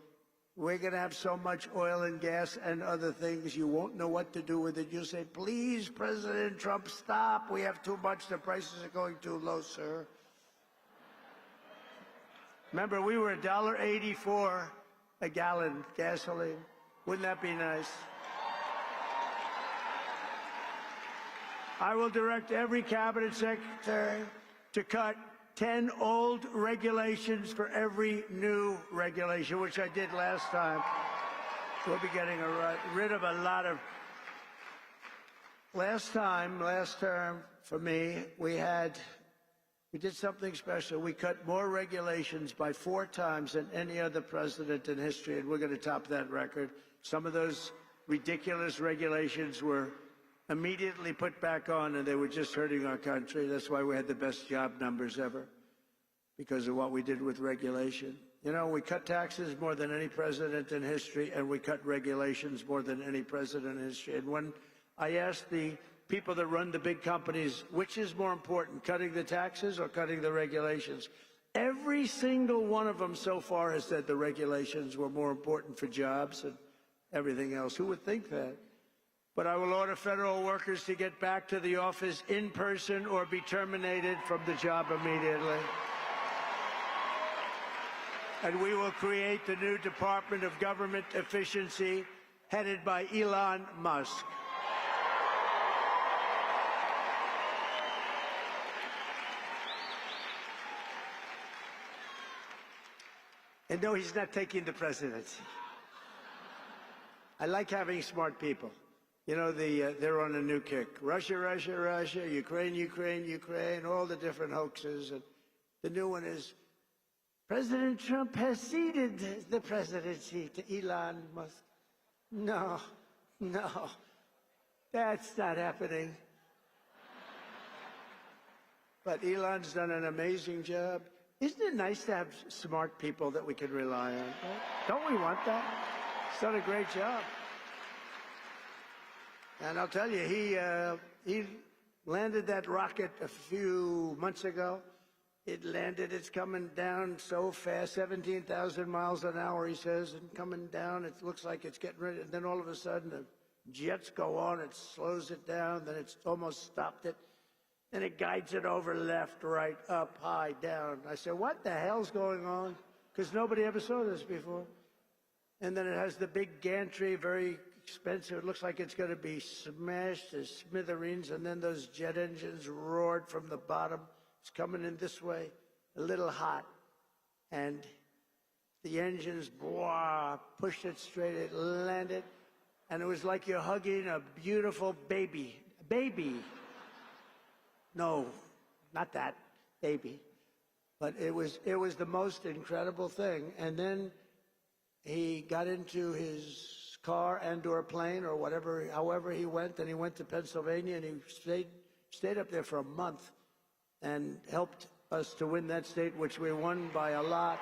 We're going to have so much oil and gas and other things, you won't know what to do with it. You'll say, please, President Trump, stop. We have too much. The prices are going too low, sir. Remember, we were $1.84 a gallon gasoline. Wouldn't that be nice? I will direct every cabinet secretary to cut 10 old regulations for every new regulation, which I did last time. We'll be getting rid of a lot of... Last term, for me, we did something special. We cut more regulations by 4 times than any other president in history, and we're going to top that record. Some of those ridiculous regulations were immediately put back on, and they were just hurting our country. That's why we had the best job numbers ever, because of what we did with regulation. You know, we cut taxes more than any president in history, and we cut regulations more than any president in history. And when I asked the people that run the big companies, which is more important, cutting the taxes or cutting the regulations, every single one of them so far has said the regulations were more important for jobs and everything else. Who would think that? But I will order federal workers to get back to the office in person or be terminated from the job immediately. And we will create the new Department of Government Efficiency headed by Elon Musk. And no, he's not taking the presidency. I like having smart people. You know, they're on a new kick. Russia, Russia, Russia, Ukraine, Ukraine, Ukraine, all the different hoaxes. And the new one is President Trump has ceded the presidency to Elon Musk. No, no, that's not happening. But Elon's done an amazing job. Isn't it nice to have smart people that we can rely on? Right? Don't we want that? He's done a great job. And I'll tell you, he landed that rocket a few months ago. It landed, it's coming down so fast, 17,000 miles an hour, he says, and coming down, it looks like it's getting ready. And then all of a sudden, the jets go on, it slows it down, then it's almost stopped it. Then it guides it over left, right, up, high, down. I said, what the hell's going on? Because nobody ever saw this before. And then it has the big gantry, very expensive. It looks like it's going to be smashed to smithereens. And then those jet engines roared from the bottom. It's coming in this way, a little hot. And the engines, pushed it straight, it landed. And it was like you're hugging a beautiful baby. Baby. No, not that, baby. But it was the most incredible thing. And then he got into his car and/or plane or whatever, however he went, and he went to Pennsylvania, and he stayed up there for a month and helped us to win that state, which we won by a lot.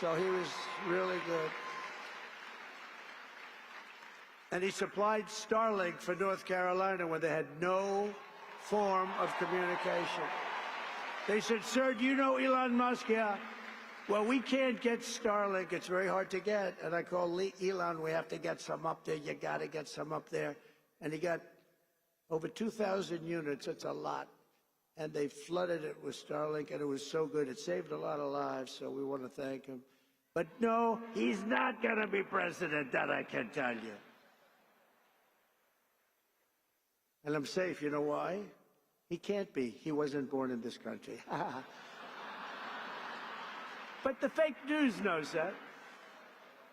So he was really good. And he supplied Starlink for North Carolina when they had no form of communication. They said, sir, do you know Elon Musk? Yeah. Well, we can't get Starlink. It's very hard to get. And I called Elon, we have to get some up there. You got to get some up there. And he got over 2,000 units. It's a lot. And they flooded it with Starlink, and it was so good. It saved a lot of lives, so we want to thank him. But no, he's not going to be president, that I can tell you. And I'm safe. You know why? He can't be. He wasn't born in this country. But the fake news knows that.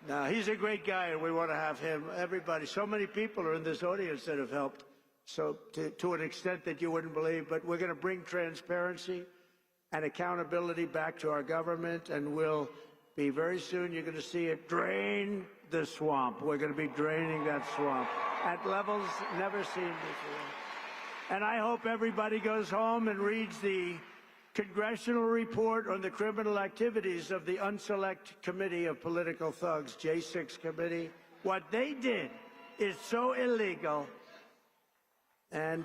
No, he's a great guy, and we want to have him. Everybody, so many people are in this audience that have helped. So to an extent that you wouldn't believe, but we're going to bring transparency and accountability back to our government, and we'll be very soon, you're going to see it drain the swamp. We're going to be draining that swamp at levels never seen before. And I hope everybody goes home and reads the congressional report on the criminal activities of the Unselect Committee of Political Thugs, J6 Committee. What they did is so illegal. And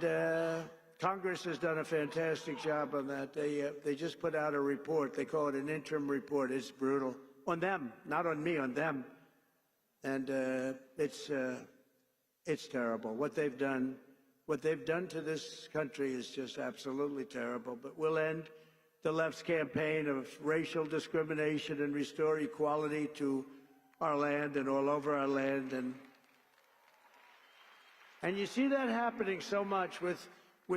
Congress has done a fantastic job on that. They just put out a report. They call it an interim report. It's brutal. On them, not on me, on them. And it's terrible. What they've done to this country is just absolutely terrible. But we'll end the left's campaign of racial discrimination and restore equality to our land and all over our land. And you see that happening so much with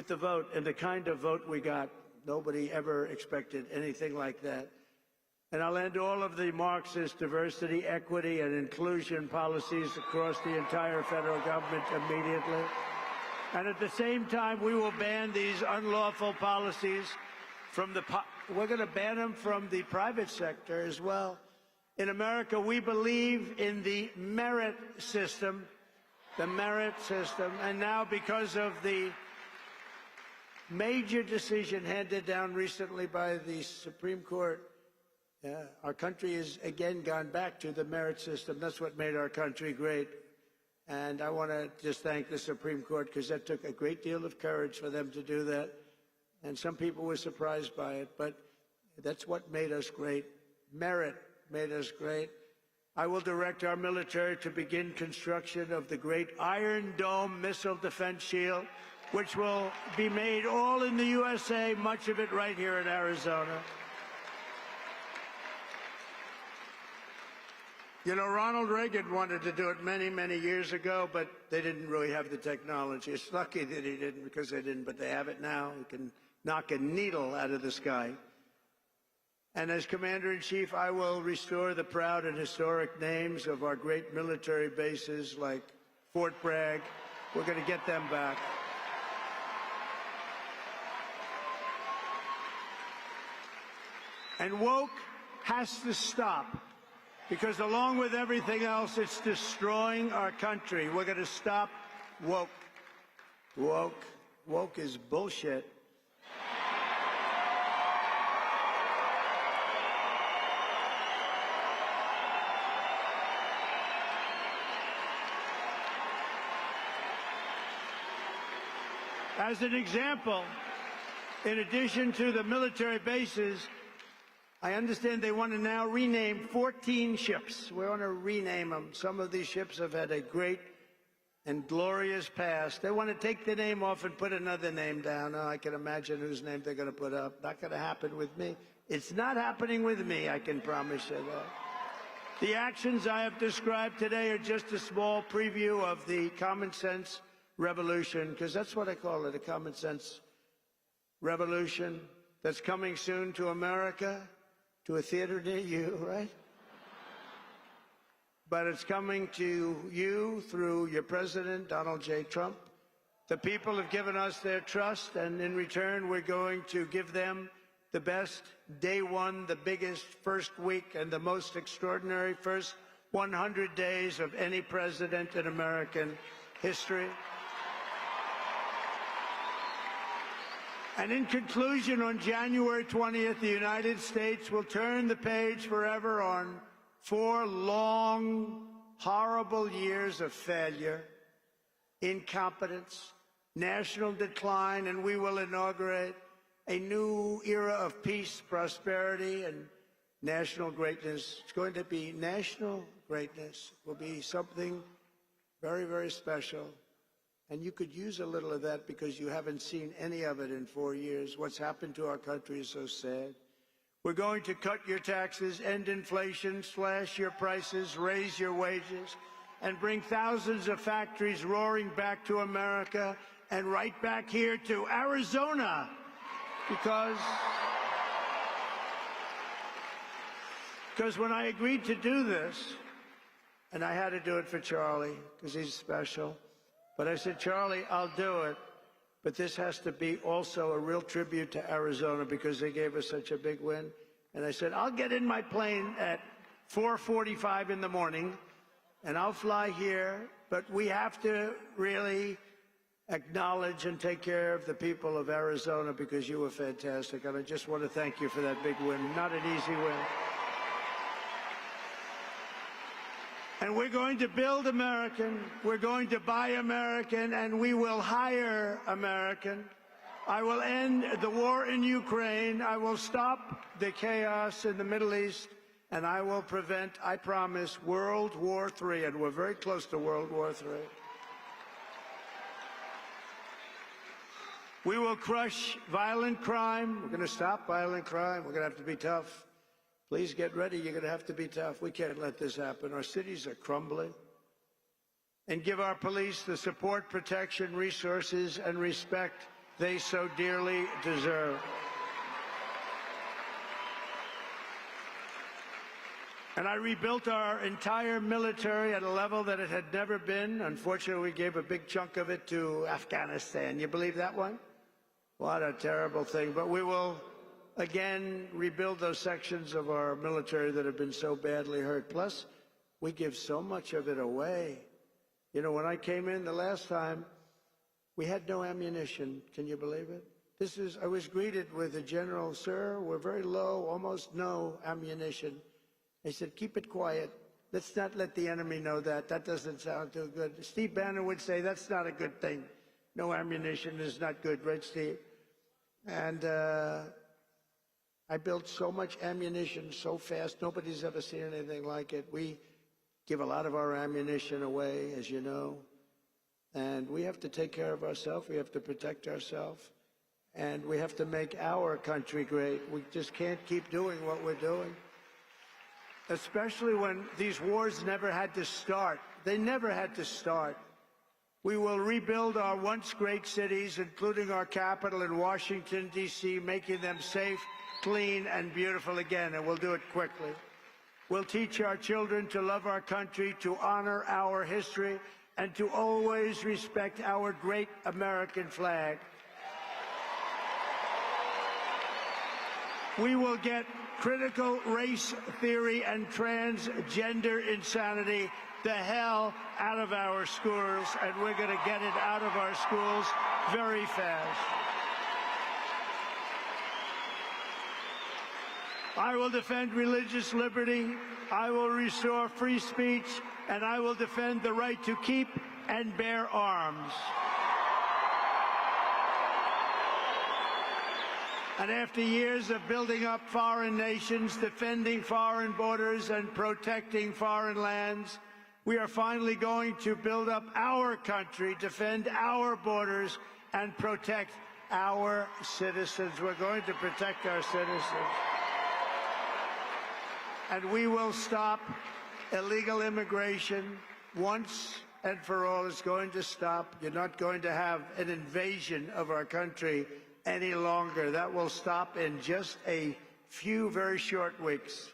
the vote and the kind of vote we got. Nobody ever expected anything like that. And I'll end all of the Marxist diversity, equity, and inclusion policies across the entire federal government immediately. And at the same time, we will ban these unlawful policies from we're going to ban them from the private sector as well. In America, we believe in the merit system. The merit system. And now, because of the major decision handed down recently by the Supreme Court, our country has again gone back to the merit system. That's what made our country great. And I want to just thank the Supreme Court, because that took a great deal of courage for them to do that. And some people were surprised by it, but that's what made us great. Merit made us great. I will direct our military to begin construction of the great Iron Dome missile defense shield, which will be made all in the USA, much of it right here in Arizona. You know, Ronald Reagan wanted to do it many, many years ago, but they didn't really have the technology. It's lucky that he didn't, because they didn't, but they have it now. We can knock a needle out of the sky. And as Commander-in-Chief, I will restore the proud and historic names of our great military bases like Fort Bragg. We're going to get them back. And woke has to stop, because along with everything else, it's destroying our country. We're going to stop woke. Woke is bullshit. As an example, in addition to the military bases, I understand they want to now rename 14 ships. We want to rename them. Some of these ships have had a great and glorious past. They want to take the name off and put another name down. Oh, I can imagine whose name they're going to put up. Not going to happen with me. It's not happening with me, I can promise you that. The actions I have described today are just a small preview of the common sense revolution, because that's what I call it, a common sense revolution that's coming soon to America, to a theater near you, right? But it's coming to you through your president, Donald J. Trump. The people have given us their trust, and in return, we're going to give them the best day one, the biggest first week, and the most extraordinary first 100 days of any president in American history. And in conclusion, on January 20th, the United States will turn the page forever on 4 long, horrible years of failure, incompetence, national decline, and we will inaugurate a new era of peace, prosperity, and national greatness. It's going to be national greatness. It will be something very, very special. And you could use a little of that, because you haven't seen any of it in 4 years. What's happened to our country is so sad. We're going to cut your taxes, end inflation, slash your prices, raise your wages, and bring thousands of factories roaring back to America and right back here to Arizona. Because when I agreed to do this, and I had to do it for Charlie, because he's special, but I said, Charlie, I'll do it, but this has to be also a real tribute to Arizona, because they gave us such a big win. And I said, I'll get in my plane at 4:45 in the morning, and I'll fly here, but we have to really acknowledge and take care of the people of Arizona, because you were fantastic. And I just want to thank you for that big win. Not an easy win. And we're going to build American, we're going to buy American, and we will hire American. I will end the war in Ukraine. I will stop the chaos in the Middle East, and I will prevent, I promise, World War III. And we're very close to World War III. We will crush violent crime. We're going to stop violent crime. We're going to have to be tough. Please get ready. You're going to have to be tough. We can't let this happen. Our cities are crumbling. And give our police the support, protection, resources, and respect they so dearly deserve. And I rebuilt our entire military at a level that it had never been. Unfortunately, we gave a big chunk of it to Afghanistan. You believe that one? What a terrible thing. But we will again rebuild those sections of our military that have been so badly hurt. Plus, we give so much of it away. You know, when I came in the last time, we had no ammunition. Can you believe it? I was greeted with a general, sir, we're very low, almost no ammunition. I said, keep it quiet. Let's not let the enemy know that. That doesn't sound too good. Steve Bannon would say that's not a good thing. No ammunition is not good, right, Steve? And I built so much ammunition so fast. Nobody's ever seen anything like it. We give a lot of our ammunition away, as you know. And we have to take care of ourselves. We have to protect ourselves. And we have to make our country great. We just can't keep doing what we're doing. Especially when these wars never had to start. They never had to start. We will rebuild our once great cities, including our capital in Washington, D.C., making them safe, clean, and beautiful again, and we'll do it quickly. We'll teach our children to love our country, to honor our history, and to always respect our great American flag. We will get critical race theory and transgender insanity the hell out of our schools, and we're going to get it out of our schools very fast. I will defend religious liberty, I will restore free speech, and I will defend the right to keep and bear arms. And after years of building up foreign nations, defending foreign borders, and protecting foreign lands, we are finally going to build up our country, defend our borders, and protect our citizens. We're going to protect our citizens. And we will stop illegal immigration once and for all. It's going to stop. You're not going to have an invasion of our country any longer. That will stop in just a few very short weeks.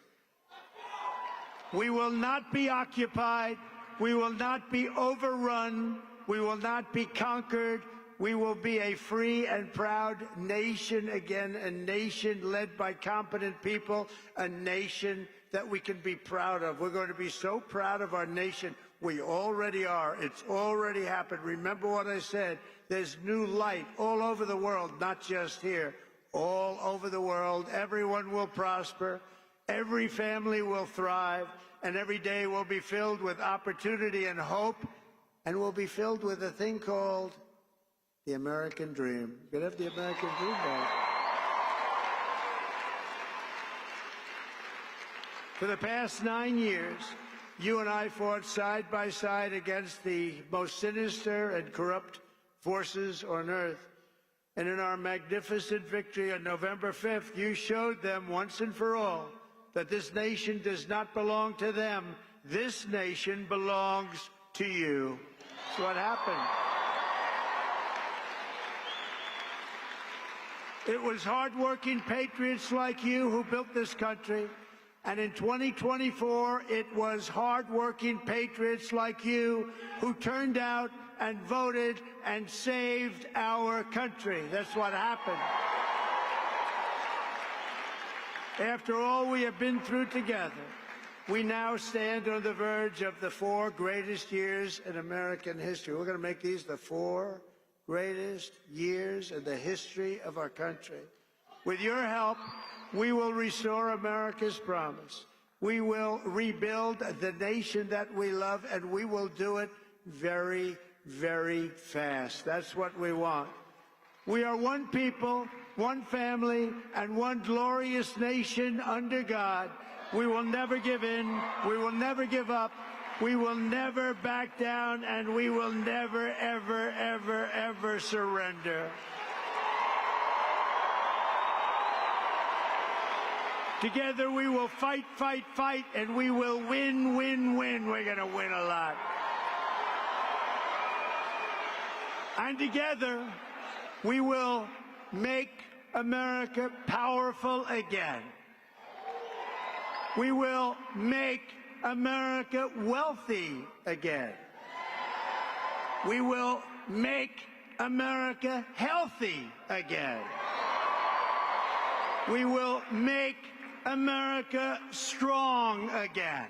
We will not be occupied. We will not be overrun. We will not be conquered. We will be a free and proud nation again, a nation led by competent people, a nation that we can be proud of. We're going to be so proud of our nation. We already are. It's already happened. Remember what I said. There's new light all over the world, not just here. All over the world, everyone will prosper. Every family will thrive. And every day will be filled with opportunity and hope. And will be filled with a thing called the American dream. You can have the American dream back. For the past 9 years, you and I fought side by side against the most sinister and corrupt forces on earth. And in our magnificent victory on November 5th, you showed them once and for all that this nation does not belong to them. This nation belongs to you. That's what happened. It was hardworking patriots like you who built this country. And in 2024, it was hardworking patriots like you who turned out and voted and saved our country. That's what happened. After all we have been through together, we now stand on the verge of the 4 greatest years in American history. We're going to make these the 4 greatest years in the history of our country. With your help, we will restore America's promise. We will rebuild the nation that we love, and we will do it very, very fast. That's what we want. We are one people, one family, and one glorious nation under God. We will never give in. We will never give up. We will never back down, and we will never, ever, ever, ever surrender. Together we will fight, fight, fight, and we will win, win, win. We're going to win a lot. And together we will make America powerful again. We will make America wealthy again. We will make America healthy again. We will make America strong again.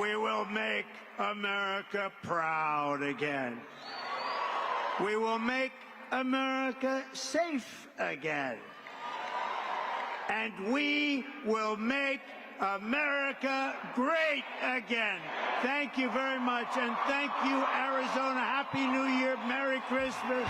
We will make America proud again. We will make America safe again. And we will make America great again. Thank you very much, and thank you, Arizona. Happy New Year. Merry Christmas.